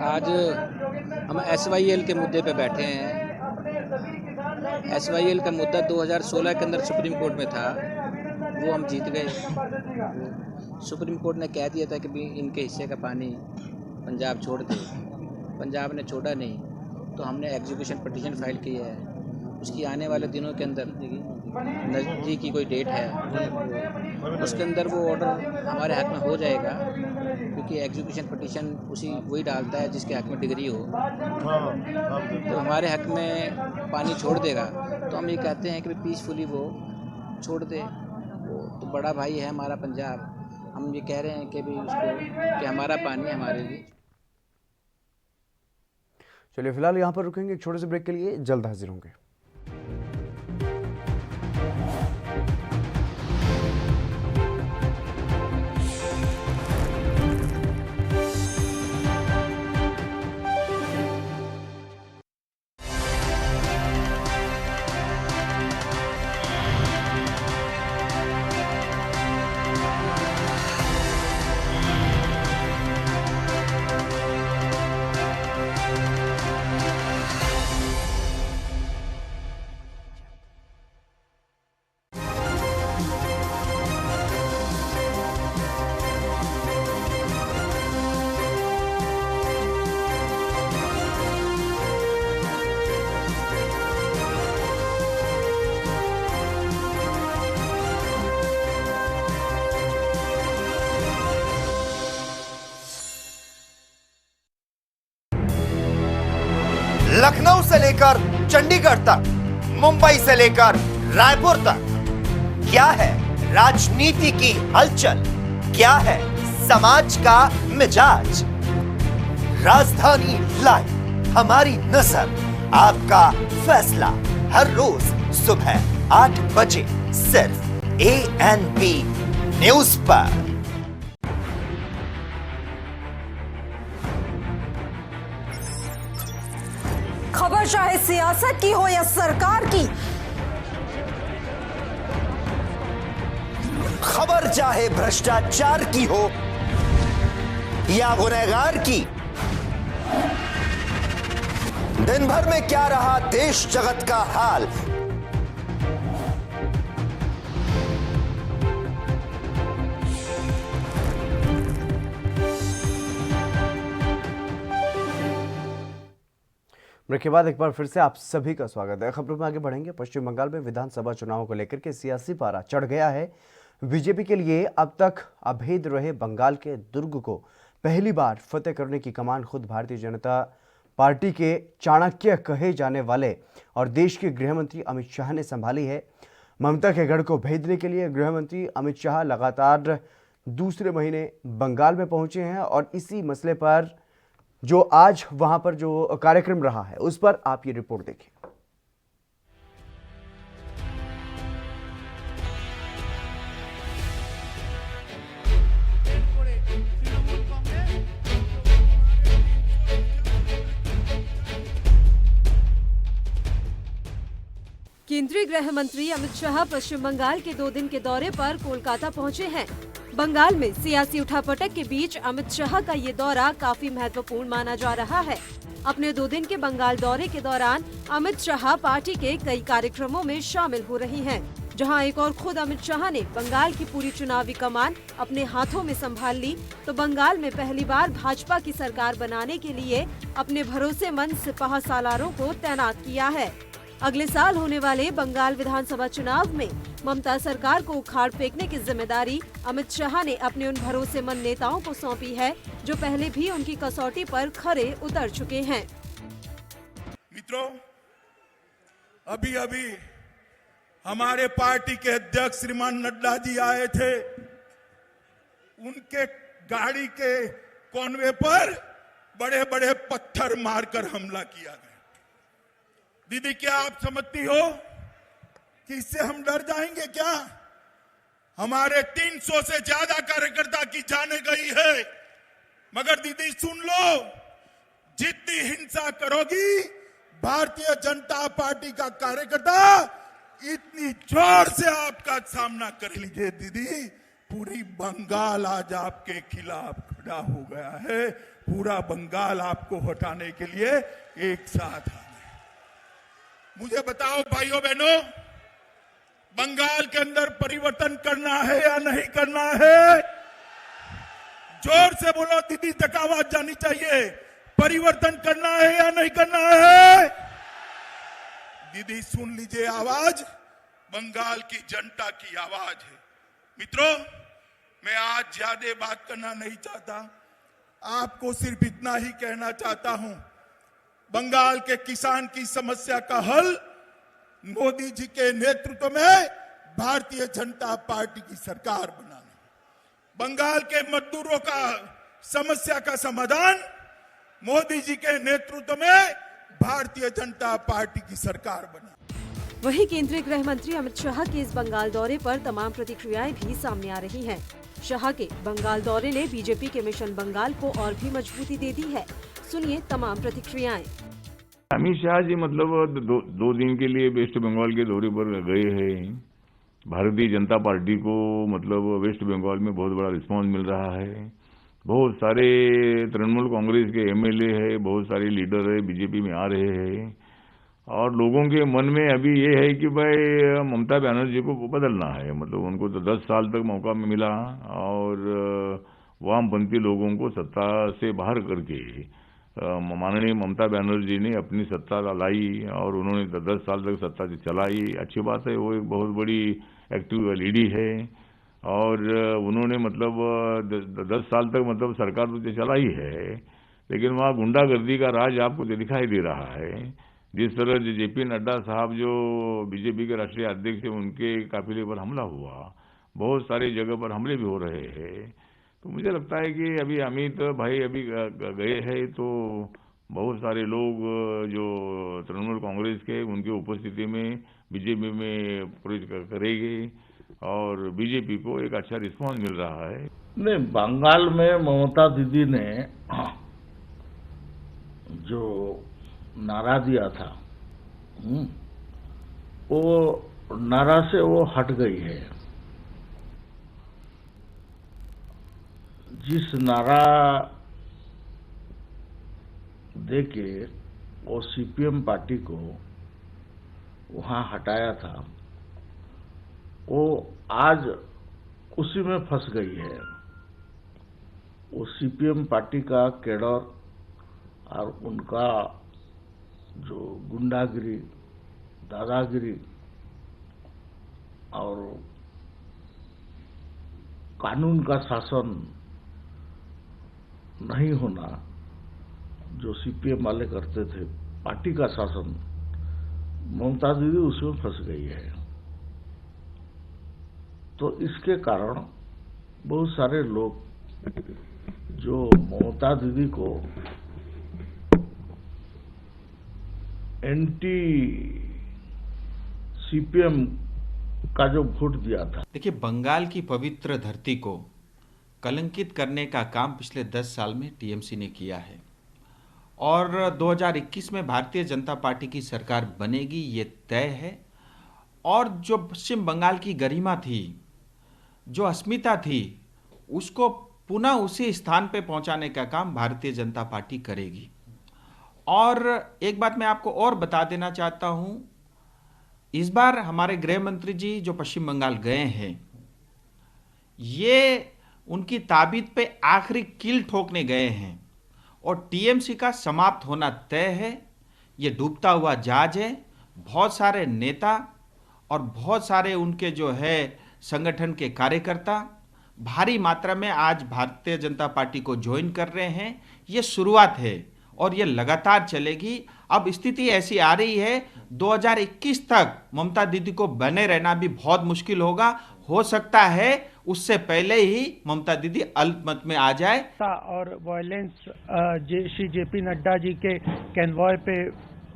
आज हम एसवाईएल के मुद्दे पे बैठे हैं। एसवाईएल का मुद्दा 2016 के अंदर सुप्रीम कोर्ट में था, वो हम जीत गए। सुप्रीम कोर्ट ने कह दिया था कि भी इनके हिस्से का पानी पंजाब छोड़ दे, पंजाब ने छोड़ा नहीं, तो हमने एग्जीक्यूशन पिटीशन फाइल की है। उसकी आने वाले दिनों के अंदर नज़दीक की कोई डेट है, उसके अंदर वो ऑर्डर हमारे हक में हो जाएगा, क्योंकि एग्जीक्यूशन पिटीशन वही डालता है जिसके हक में डिग्री हो। तो हमारे हक में पानी छोड़ देगा, तो हम ये कहते हैं कि पीसफुली वो छोड़ दे। वो तो बड़ा भाई है हमारा पंजाब, हम ये कह रहे हैं कि भी उसको कि हमारा पानी हमारे लिए। चलिए फिलहाल यहाँ पर रुकेंगे एक छोटे से ब्रेक के लिए, जल्द हाजिर होंगे। लखनऊ से लेकर चंडीगढ़ तक, मुंबई से लेकर रायपुर तक, क्या है राजनीति की हलचल, क्या है समाज का मिजाज। राजधानी लाइव, हमारी नजर, आपका फैसला, हर रोज सुबह 8 बजे सिर्फ ANP न्यूज पर। खबर चाहे सियासत की हो या सरकार की, खबर चाहे भ्रष्टाचार की हो या गुनहगार की, दिन भर में क्या रहा देश जगत का हाल, ब्रेक के बाद एक बार फिर से आप सभी का स्वागत है। खबरों में आगे बढ़ेंगे। पश्चिम बंगाल में विधानसभा चुनावों को लेकर के सियासी पारा चढ़ गया है। बीजेपी के लिए अब तक अभेद रहे बंगाल के दुर्ग को पहली बार फतेह करने की कमान खुद भारतीय जनता पार्टी के चाणक्य कहे जाने वाले और देश के गृह मंत्री अमित शाह ने संभाली है। ममता के गढ़ को भेदने के लिए गृह मंत्री अमित शाह लगातार दूसरे महीने बंगाल में पहुंचे हैं और इसी मसले पर जो आज वहां पर जो कार्यक्रम रहा है उस पर आप ये रिपोर्ट देखिए। केंद्रीय गृह मंत्री अमित शाह पश्चिम बंगाल के 2 दिन के दौरे पर कोलकाता पहुंचे हैं। बंगाल में सियासी उठापटक के बीच अमित शाह का ये दौरा काफी महत्वपूर्ण माना जा रहा है। अपने 2 दिन के बंगाल दौरे के दौरान अमित शाह पार्टी के कई कार्यक्रमों में शामिल हो रही हैं, जहां एक और खुद अमित शाह ने बंगाल की पूरी चुनावी कमान अपने हाथों में संभाल ली, तो बंगाल में पहली बार भाजपा की सरकार बनाने के लिए अपने भरोसेमंद सिपाह सालारों को तैनात किया है। अगले साल होने वाले बंगाल विधानसभा चुनाव में ममता सरकार को उखाड़ फेंकने की जिम्मेदारी अमित शाह ने अपने उन भरोसेमंद नेताओं को सौंपी है, जो पहले भी उनकी कसौटी पर खरे उतर चुके हैं। मित्रों, अभी अभी हमारे पार्टी के अध्यक्ष श्रीमान नड्डा जी आए थे। उनके गाड़ी के कॉनवे पर बड़े बड़े पत्थर मारकर हमला किया गया। दीदी, क्या आप समझती हो कि इससे हम डर जाएंगे क्या? हमारे 300 से ज्यादा कार्यकर्ता की जाने गई है, मगर दीदी सुन लो, जितनी हिंसा करोगी भारतीय जनता पार्टी का कार्यकर्ता इतनी जोर से आपका सामना कर लीजिए। दीदी, पूरी बंगाल आज आपके खिलाफ खड़ा हो गया है। पूरा बंगाल आपको हटाने के लिए एक साथ आ गया। मुझे बताओ भाइयों बहनों, बंगाल के अंदर परिवर्तन करना है या नहीं करना है? जोर से बोलो दीदी, तक आवाज जानी चाहिए। परिवर्तन करना है या नहीं करना है? दीदी सुन लीजिए आवाज, बंगाल की जनता की आवाज है। मित्रों, मैं आज ज्यादा बात करना नहीं चाहता, आपको सिर्फ इतना ही कहना चाहता हूं, बंगाल के किसान की समस्या का हल मोदी जी के नेतृत्व में भारतीय जनता पार्टी की सरकार बनाना, बंगाल के मजदूरों का समस्या का समाधान मोदी जी के नेतृत्व में भारतीय जनता पार्टी की सरकार बना। वहीं केंद्रीय गृह मंत्री अमित शाह के इस बंगाल दौरे पर तमाम प्रतिक्रियाएं भी सामने आ रही हैं। शाह के बंगाल दौरे ने बीजेपी के मिशन बंगाल को और भी मजबूती दे दी है। सुनिए तमाम प्रतिक्रियाएं। अमित शाह जी मतलब दो दिन के लिए वेस्ट बंगाल के दौरे पर गए हैं। भारतीय जनता पार्टी को मतलब वेस्ट बंगाल में बहुत बड़ा रिस्पांस मिल रहा है। बहुत सारे तृणमूल कांग्रेस के एमएलए है, बहुत सारे लीडर है, बीजेपी में आ रहे हैं और लोगों के मन में अभी ये है कि भाई ममता बनर्जी को बदलना है। मतलब उनको तो 10 साल तक मौका मिला और वामपंथी लोगों को सत्ता से बाहर करके माननीय ममता बनर्जी ने अपनी सत्ता लाई और उन्होंने 10 साल तक सत्ता चलाई। अच्छी बात है, वो एक बहुत बड़ी एक्टिव लीडी है और उन्होंने मतलब 10 साल तक मतलब सरकार तो चलाई है, लेकिन वहाँ गुंडागर्दी का राज आपको दिखाई दे रहा है। जिस तरह जेपी नड्डा साहब जो बीजेपी के राष्ट्रीय अध्यक्ष हैं, उनके काफिले पर हमला हुआ, बहुत सारी जगह पर हमले भी हो रहे हैं। तो मुझे लगता है कि अभी अमित भाई अभी गए हैं तो बहुत सारे लोग जो तृणमूल कांग्रेस के उनकी उपस्थिति में बीजेपी में प्रवेश करेंगे और बीजेपी को एक अच्छा रिस्पांस मिल रहा है। नहीं, बंगाल में ममता दीदी ने जो नारा दिया था वो नारा से वो हट गई है। जिस नारा देके वो सीपीएम पार्टी को वहां हटाया था, वो आज उसी में फंस गई है। वो सीपीएम पार्टी का कैडर और उनका जो गुंडागिरी, दादागिरी और कानून का शासन नहीं होना जो सीपीएम वाले करते थे, पार्टी का शासन, ममता दीदी उसमें फंस गई है। तो इसके कारण बहुत सारे लोग जो ममता दीदी को एंटी सीपीएम का जो वोट दिया था। देखिए, बंगाल की पवित्र धरती को कलंकित करने का काम पिछले 10 साल में टीएमसी ने किया है और 2021 में भारतीय जनता पार्टी की सरकार बनेगी, ये तय है। और जो पश्चिम बंगाल की गरिमा थी, जो अस्मिता थी, उसको पुनः उसी स्थान पे पहुंचाने का काम भारतीय जनता पार्टी करेगी। और एक बात मैं आपको और बता देना चाहता हूं, इस बार हमारे गृह मंत्री जी जो पश्चिम बंगाल गए हैं, ये उनकी ताबीत पे आखिरी कील ठोकने गए हैं और टीएमसी का समाप्त होना तय है। ये डूबता हुआ जहाज है। बहुत सारे नेता और बहुत सारे उनके जो है संगठन के कार्यकर्ता भारी मात्रा में आज भारतीय जनता पार्टी को ज्वाइन कर रहे हैं। ये शुरुआत है और ये लगातार चलेगी। अब स्थिति ऐसी आ रही है 2021 तक ममता दीदी को बने रहना भी बहुत मुश्किल होगा। हो सकता है उससे पहले ही ममता दीदी अल्पमत में आ जाए। और वायलेंस श्री जेपी नड्डा जी के कैनवॉय पे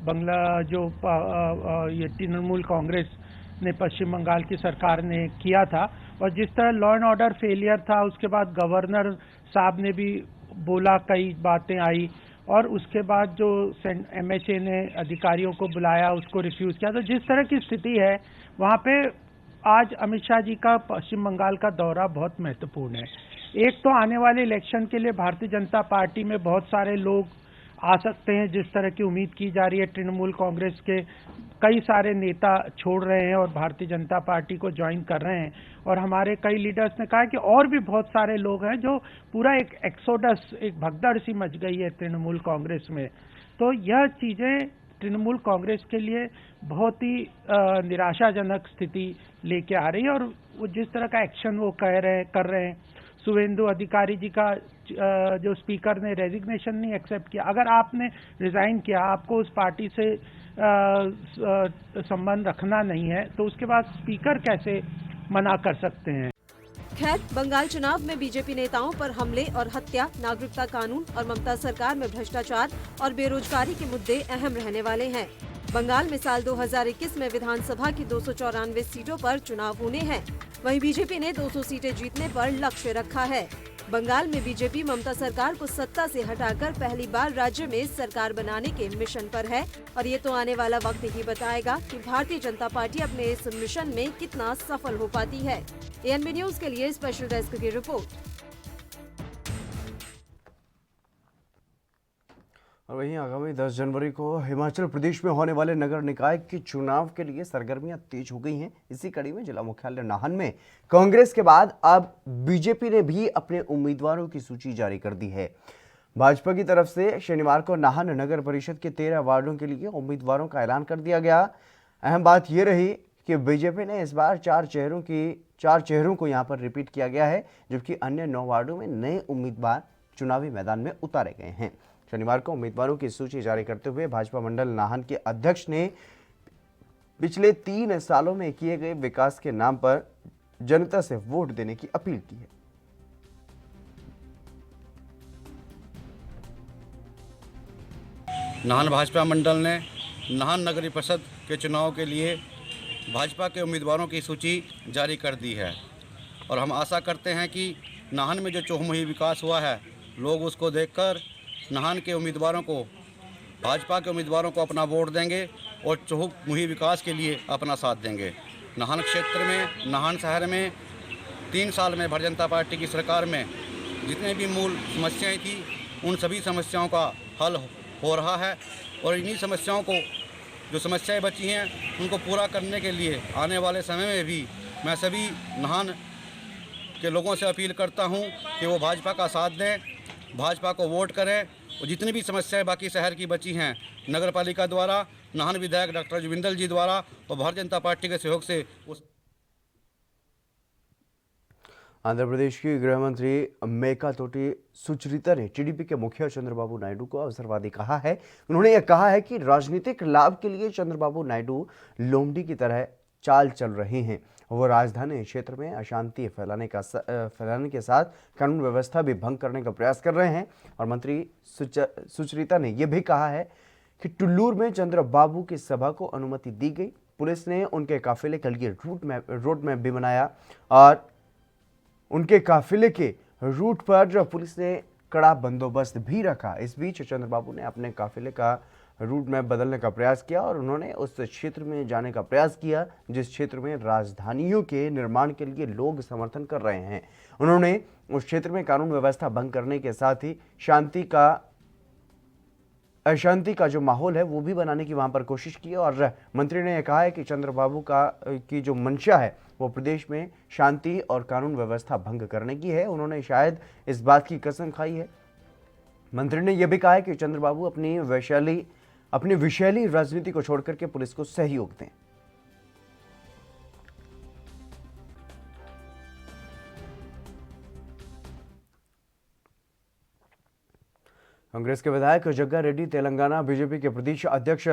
बंगला जो ये तृणमूल कांग्रेस ने पश्चिम बंगाल की सरकार ने किया था, और जिस तरह लॉ एंड ऑर्डर फेलियर था, उसके बाद गवर्नर साहब ने भी बोला, कई बातें आई, और उसके बाद जो एमएचए ने अधिकारियों को बुलाया उसको रिफ्यूज किया। तो जिस तरह की स्थिति है वहाँ पे आज अमित शाह जी का पश्चिम बंगाल का दौरा बहुत महत्वपूर्ण है। एक तो आने वाले इलेक्शन के लिए भारतीय जनता पार्टी में बहुत सारे लोग आ सकते हैं, जिस तरह की उम्मीद की जा रही है। तृणमूल कांग्रेस के कई सारे नेता छोड़ रहे हैं और भारतीय जनता पार्टी को ज्वाइन कर रहे हैं, और हमारे कई लीडर्स ने कहा कि और भी बहुत सारे लोग हैं जो पूरा एक एक्सोडस, एक भगदड़ सी मच गई है तृणमूल कांग्रेस में। तो यह चीजें तृणमूल कांग्रेस के लिए बहुत ही निराशाजनक स्थिति लेके आ रही है, और वो जिस तरह का एक्शन वो कर रहे हैं। शुभेंदु अधिकारी जी का जो स्पीकर ने रेजिग्नेशन नहीं एक्सेप्ट किया। अगर आपने रिजाइन किया, आपको उस पार्टी से संबंध रखना नहीं है, तो उसके बाद स्पीकर कैसे मना कर सकते हैं। खैर, बंगाल चुनाव में बीजेपी नेताओं पर हमले और हत्या, नागरिकता कानून और ममता सरकार में भ्रष्टाचार और बेरोजगारी के मुद्दे अहम रहने वाले हैं। बंगाल में साल 2021 में विधानसभा की 294 सीटों पर चुनाव होने हैं। वहीं बीजेपी ने 200 सीटें जीतने पर लक्ष्य रखा है। बंगाल में बीजेपी ममता सरकार को सत्ता से हटाकर पहली बार राज्य में सरकार बनाने के मिशन पर है, और ये तो आने वाला वक्त ही बताएगा कि भारतीय जनता पार्टी अपने इस मिशन में कितना सफल हो पाती है। एएनबी न्यूज के लिए स्पेशल डेस्क की रिपोर्ट। और वहीं आगामी 10 जनवरी को हिमाचल प्रदेश में होने वाले नगर निकाय के चुनाव के लिए सरगर्मियां तेज हो गई हैं। इसी कड़ी में जिला मुख्यालय नाहन में कांग्रेस के बाद अब बीजेपी ने भी अपने उम्मीदवारों की सूची जारी कर दी है। भाजपा की तरफ से शनिवार को नाहन नगर परिषद के 13 वार्डों के लिए उम्मीदवारों का ऐलान कर दिया गया। अहम बात यह रही कि बीजेपी ने इस बार 4 चेहरों को यहां पर रिपीट किया गया है, जबकि अन्य 9 वार्डों में नए उम्मीदवार चुनावी मैदान में उतारे गए हैं। शनिवार को उम्मीदवारों की सूची जारी करते हुए भाजपा मंडल नाहन के अध्यक्ष ने पिछले 3 सालों में किए गए विकास के नाम पर जनता से वोट देने की अपील की है। नाहन भाजपा मंडल ने नाहन नगरीय परिषद के चुनाव के लिए भाजपा के उम्मीदवारों की सूची जारी कर दी है, और हम आशा करते हैं कि नाहन में जो चहुमुखी विकास हुआ है, लोग उसको देखकर नाहन के उम्मीदवारों को, भाजपा के उम्मीदवारों को अपना वोट देंगे और चहुमुखी विकास के लिए अपना साथ देंगे। नाहन क्षेत्र में, नाहन शहर में 3 साल में भारतीय जनता पार्टी की सरकार में जितने भी मूल समस्याएं थी, उन सभी समस्याओं का हल हो रहा है, और इन्हीं समस्याओं को, जो समस्याएं बची हैं, उनको पूरा करने के लिए आने वाले समय में भी मैं सभी नाहन के लोगों से अपील करता हूं कि वो भाजपा का साथ दें, भाजपा को वोट करें, और जितनी भी समस्याएं बाकी शहर की बची हैं, नगर पालिका द्वारा, नाहन विधायक डॉक्टर जुबिंदर जी द्वारा और भारतीय जनता पार्टी के सहयोग से उस आंध्र प्रदेश की गृह मंत्री मेका तोटी सुचरिता ने टीडीपी के मुखिया चंद्रबाबू नायडू को अवसरवादी कहा है। उन्होंने यह कहा है कि राजनीतिक लाभ के लिए चंद्रबाबू नायडू लोमड़ी की तरह चाल चल रहे हैं। वो राजधानी क्षेत्र में अशांति फैलाने के साथ कानून व्यवस्था भी भंग करने का प्रयास कर रहे हैं। और मंत्री सुचरिता ने यह भी कहा है कि टुल्लूर में चंद्रबाबू की सभा को अनुमति दी गई। पुलिस ने उनके काफिले के लिए रोड मैप भी बनाया, और उनके काफिले के रूट पर पुलिस ने कड़ा बंदोबस्त भी रखा। इस बीच चंद्रबाबू ने अपने काफिले का रूट मैप बदलने का प्रयास किया और उन्होंने उस क्षेत्र में जाने का प्रयास किया जिस क्षेत्र में राजधानियों के निर्माण के लिए लोग समर्थन कर रहे हैं। उन्होंने उस क्षेत्र में कानून व्यवस्था भंग करने के साथ ही अशांति का जो माहौल है वो भी बनाने की वहां पर कोशिश की और मंत्री ने यह कहा है कि चंद्रबाबू की जो मंशा है वो प्रदेश में शांति और कानून व्यवस्था भंग करने की है। उन्होंने शायद इस बात की कसम खाई है। मंत्री ने यह भी कहा है कि चंद्रबाबू अपनी विषैली राजनीति को छोड़कर के पुलिस को सहयोग दें। कांग्रेस के विधायक जग्गा रेड्डी तेलंगाना बीजेपी के प्रदेश अध्यक्ष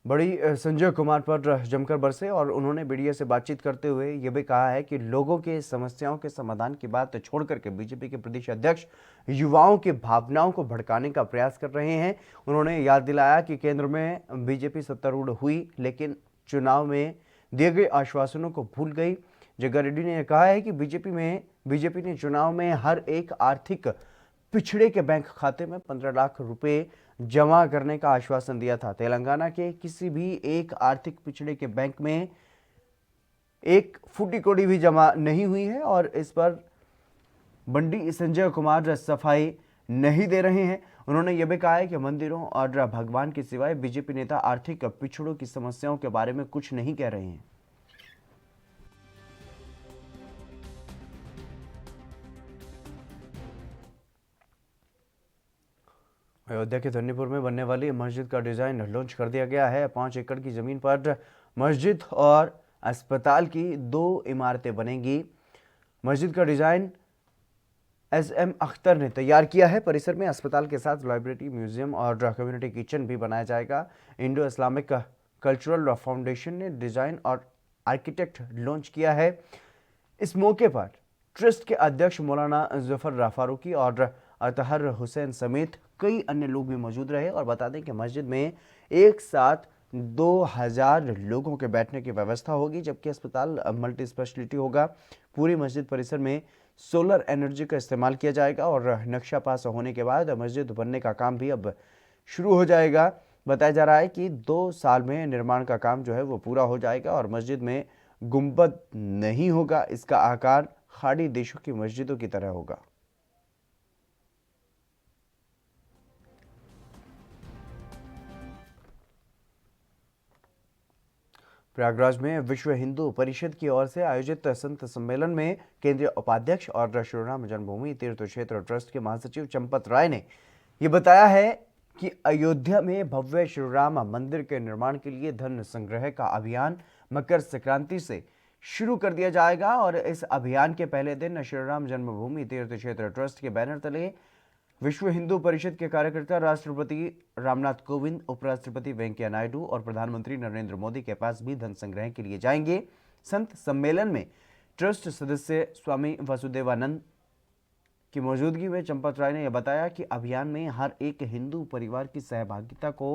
बड़ी संजय कुमार पर जमकर बरसे और उन्होंने मीडिया से बातचीत करते हुए यह भी कहा है कि लोगों के समस्याओं के समाधान की बात छोड़कर के बीजेपी के प्रदेश अध्यक्ष युवाओं की भावनाओं को भड़काने का प्रयास कर रहे हैं। उन्होंने याद दिलाया कि केंद्र में बीजेपी सत्तारूढ़ हुई लेकिन चुनाव में दिए गए आश्वासनों को भूल गई। जग्गा रेड्डी ने कहा है कि बीजेपी ने चुनाव में हर एक आर्थिक पिछड़े के बैंक खाते में 15 लाख रुपए जमा करने का आश्वासन दिया था। तेलंगाना के किसी भी एक आर्थिक पिछड़े के बैंक में एक फूटी कौड़ी भी जमा नहीं हुई है और इस पर बंडी संजय कुमार सफाई नहीं दे रहे हैं। उन्होंने यह भी कहा है कि मंदिरों और भगवान के सिवाय बीजेपी नेता आर्थिक पिछड़ों की समस्याओं के बारे में कुछ नहीं कह रहे हैं। अयोध्या के धन्नीपुर में बनने वाली मस्जिद का डिजाइन लॉन्च कर दिया गया है। 5 एकड़ की जमीन पर मस्जिद और अस्पताल की 2 इमारतें बनेंगी। मस्जिद का डिजाइन SM अख्तर ने तैयार किया है। परिसर में अस्पताल के साथ लाइब्रेरी, म्यूजियम और कम्युनिटी किचन भी बनाया जाएगा। इंडो इस्लामिक कल्चरल फाउंडेशन ने डिजाइन और आर्किटेक्ट लॉन्च किया है। इस मौके पर ट्रस्ट के अध्यक्ष मौलाना जफर फारूकी और अतहर हुसैन समेत कई अन्य लोग भी मौजूद रहे और बता दें कि मस्जिद में एक साथ 2000 लोगों के बैठने की व्यवस्था होगी जबकि अस्पताल मल्टी स्पेशलिटी होगा। पूरी मस्जिद परिसर में सोलर एनर्जी का इस्तेमाल किया जाएगा और नक्शा पास होने के बाद मस्जिद बनने का काम भी अब शुरू हो जाएगा। बताया जा रहा है कि 2 साल में निर्माण का काम जो है वो पूरा हो जाएगा और मस्जिद में गुंबद नहीं होगा। इसका आकार खाड़ी देशों की मस्जिदों की तरह होगा। प्रयागराज में विश्व हिंदू परिषद की ओर से आयोजित संत सम्मेलन में केंद्रीय उपाध्यक्ष और श्री राम जन्मभूमि तीर्थ क्षेत्र ट्रस्ट के महासचिव चंपत राय ने यह बताया है कि अयोध्या में भव्य श्री राम मंदिर के निर्माण के लिए धन संग्रह का अभियान मकर संक्रांति से शुरू कर दिया जाएगा और इस अभियान के पहले दिन श्री राम जन्मभूमि तीर्थ क्षेत्र ट्रस्ट के बैनर तले विश्व हिंदू परिषद के कार्यकर्ता राष्ट्रपति रामनाथ कोविंद, उपराष्ट्रपति वेंकैया नायडू और प्रधानमंत्री नरेंद्र मोदी के पास भी धन संग्रह के लिए जाएंगे। संत सम्मेलन में ट्रस्ट सदस्य स्वामी वासुदेवानंद की मौजूदगी में चंपत राय ने यह बताया कि अभियान में हर एक हिंदू परिवार की सहभागिता को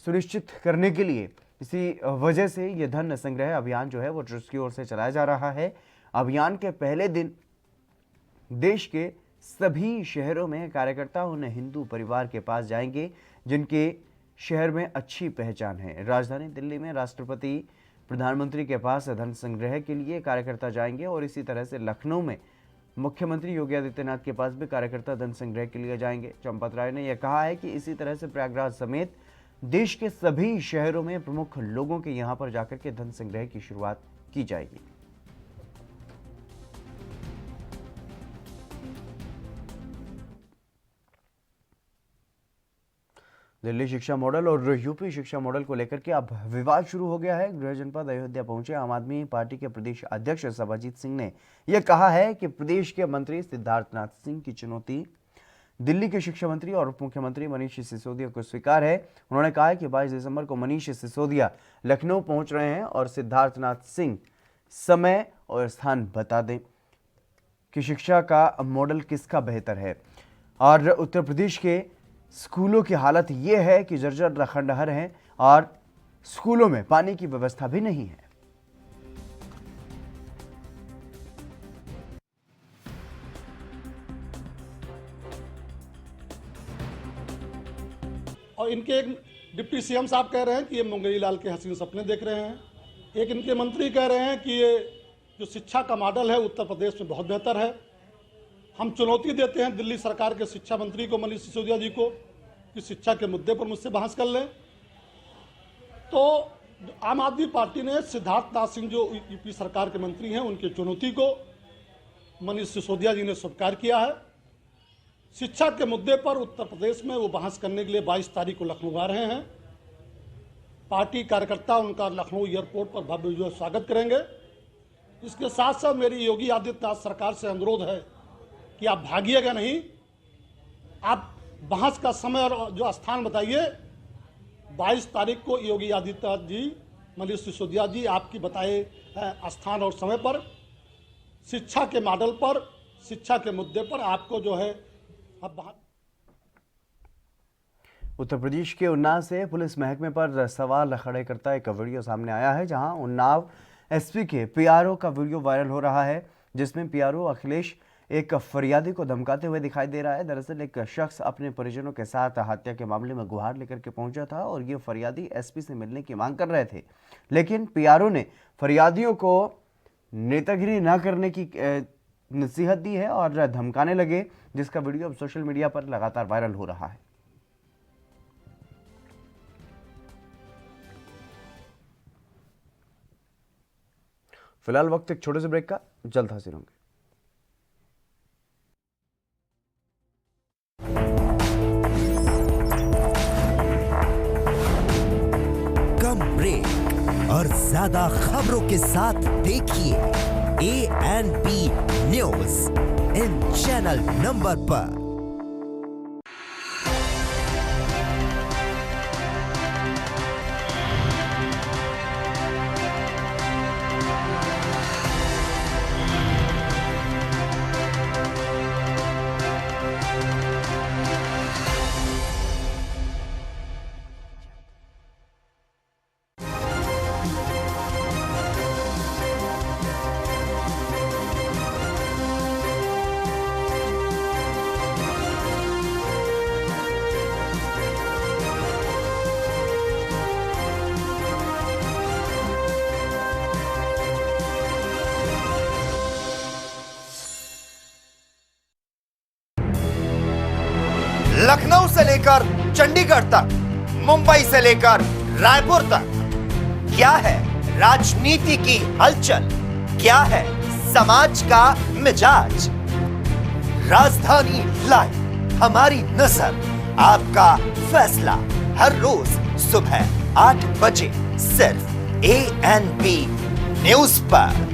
सुनिश्चित करने के लिए इसी वजह से यह धन संग्रह अभियान जो है वो ट्रस्ट की ओर से चलाया जा रहा है। अभियान के पहले दिन देश के सभी शहरों में कार्यकर्ता उन हिंदू परिवार के पास जाएंगे जिनके शहर में अच्छी पहचान है। राजधानी दिल्ली में राष्ट्रपति प्रधानमंत्री के पास धन संग्रह के लिए कार्यकर्ता जाएंगे और इसी तरह से लखनऊ में मुख्यमंत्री योगी आदित्यनाथ के पास भी कार्यकर्ता धन संग्रह के लिए जाएंगे। चंपत राय ने यह कहा है कि इसी तरह से प्रयागराज समेत देश के सभी शहरों में प्रमुख लोगों के यहां पर जाकर के धन संग्रह की शुरुआत की जाएगी। दिल्ली शिक्षा मॉडल और यूपी शिक्षा मॉडल को लेकर के अब विवाद शुरू हो गया है। गृह जनपद अयोध्या पहुंचे आम आदमी पार्टी के प्रदेश अध्यक्ष सभाजीत सिंह ने यह कहा है कि प्रदेश के मंत्री सिद्धार्थनाथ सिंह की चुनौती दिल्ली के शिक्षा मंत्री और उप मुख्यमंत्री मनीष सिसोदिया को स्वीकार है। उन्होंने कहा है कि 22 दिसंबर को मनीष सिसोदिया लखनऊ पहुंच रहे हैं और सिद्धार्थनाथ सिंह समय और स्थान बता दें कि शिक्षा का मॉडल किसका बेहतर है। और उत्तर प्रदेश के स्कूलों की हालत ये है कि जर्जर खंडहर हैं और स्कूलों में पानी की व्यवस्था भी नहीं है। और इनके एक डिप्टी सीएम साहब कह रहे हैं कि ये मुंगेरी लाल के हसीन सपने देख रहे हैं। एक इनके मंत्री कह रहे हैं कि ये जो शिक्षा का मॉडल है उत्तर प्रदेश में बहुत बेहतर है। हम चुनौती देते हैं दिल्ली सरकार के शिक्षा मंत्री को, मनीष सिसोदिया जी को, कि शिक्षा के मुद्दे पर मुझसे बहस कर लें। तो आम आदमी पार्टी ने सिद्धार्थ नाथ सिंह जो यूपी सरकार के मंत्री हैं उनकी चुनौती को मनीष सिसोदिया जी ने स्वीकार किया है। शिक्षा के मुद्दे पर उत्तर प्रदेश में वो बहस करने के लिए 22 तारीख को लखनऊ आ रहे हैं। पार्टी कार्यकर्ता उनका लखनऊ एयरपोर्ट पर भव्य जो स्वागत करेंगे। इसके साथ साथ मेरी योगी आदित्यनाथ सरकार से अनुरोध है कि आप भागिएगा नहीं, आप बहस का समय और जो स्थान बताइए। 22 तारीख को योगी आदित्यनाथ जी, मनीष सिसोदिया जी आपकी बताए स्थान और समय पर शिक्षा के मॉडल पर, शिक्षा के मुद्दे पर आपको जो है अब बात। उत्तर प्रदेश के उन्नाव से पुलिस महकमे पर सवाल खड़े करता एक वीडियो सामने आया है, जहां उन्नाव एसपी के पीआरओ का वीडियो वायरल हो रहा है, जिसमें पीआरओ अखिलेश एक फरियादी को धमकाते हुए दिखाई दे रहा है। दरअसल एक शख्स अपने परिजनों के साथ हत्या के मामले में गुहार लेकर के पहुंचा था और ये फरियादी एसपी से मिलने की मांग कर रहे थे, लेकिन पीआरओ ने फरियादियों को नेतागिरी न करने की नसीहत दी है और धमकाने लगे, जिसका वीडियो अब सोशल मीडिया पर लगातार वायरल हो रहा है। फिलहाल वक्त एक छोटे से ब्रेक का, जल्द हाजिर होंगे। कम ब्रेक और ज्यादा खबरों के साथ देखिए ANP news in channel number पर। लखनऊ से लेकर चंडीगढ़ तक, मुंबई से लेकर रायपुर तक, क्या है राजनीति की हलचल, क्या है समाज का मिजाज। राजधानी लाइव, हमारी नजर, आपका फैसला, हर रोज सुबह 8 बजे सिर्फ ANP न्यूज पर।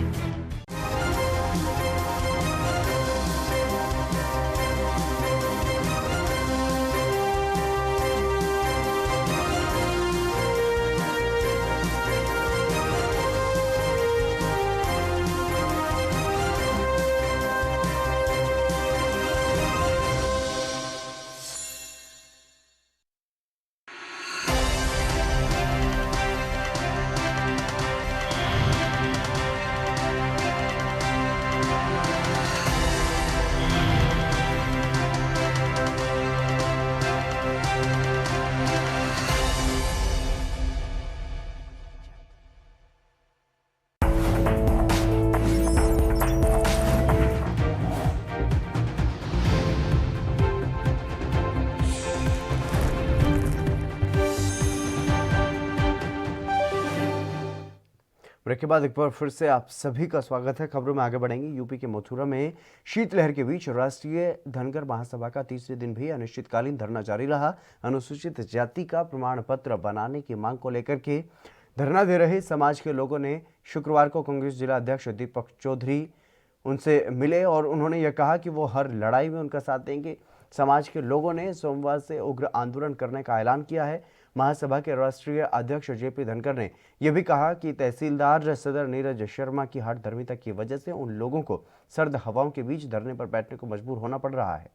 ब्रेक के बाद एक बार फिर से आप सभी का स्वागत है। खबरों में आगे बढ़ेंगे। यूपी के मथुरा में शीतलहर के बीच राष्ट्रीय धनगर महासभा का तीसरे दिन भी अनिश्चितकालीन धरना जारी रहा। अनुसूचित जाति का प्रमाण पत्र बनाने की मांग को लेकर के धरना दे रहे समाज के लोगों ने शुक्रवार को कांग्रेस जिला अध्यक्ष दीपक चौधरी उनसे मिले और उन्होंने यह कहा कि वो हर लड़ाई में उनका साथ देंगे। समाज के लोगों ने सोमवार से उग्र आंदोलन करने का ऐलान किया है। महासभा के राष्ट्रीय अध्यक्ष जेपी धनखड़ ने यह भी कहा कि तहसीलदार सदर नीरज शर्मा की हठधर्मिता की वजह से उन लोगों को सर्द हवाओं के बीच धरने पर बैठने को मजबूर होना पड़ रहा है।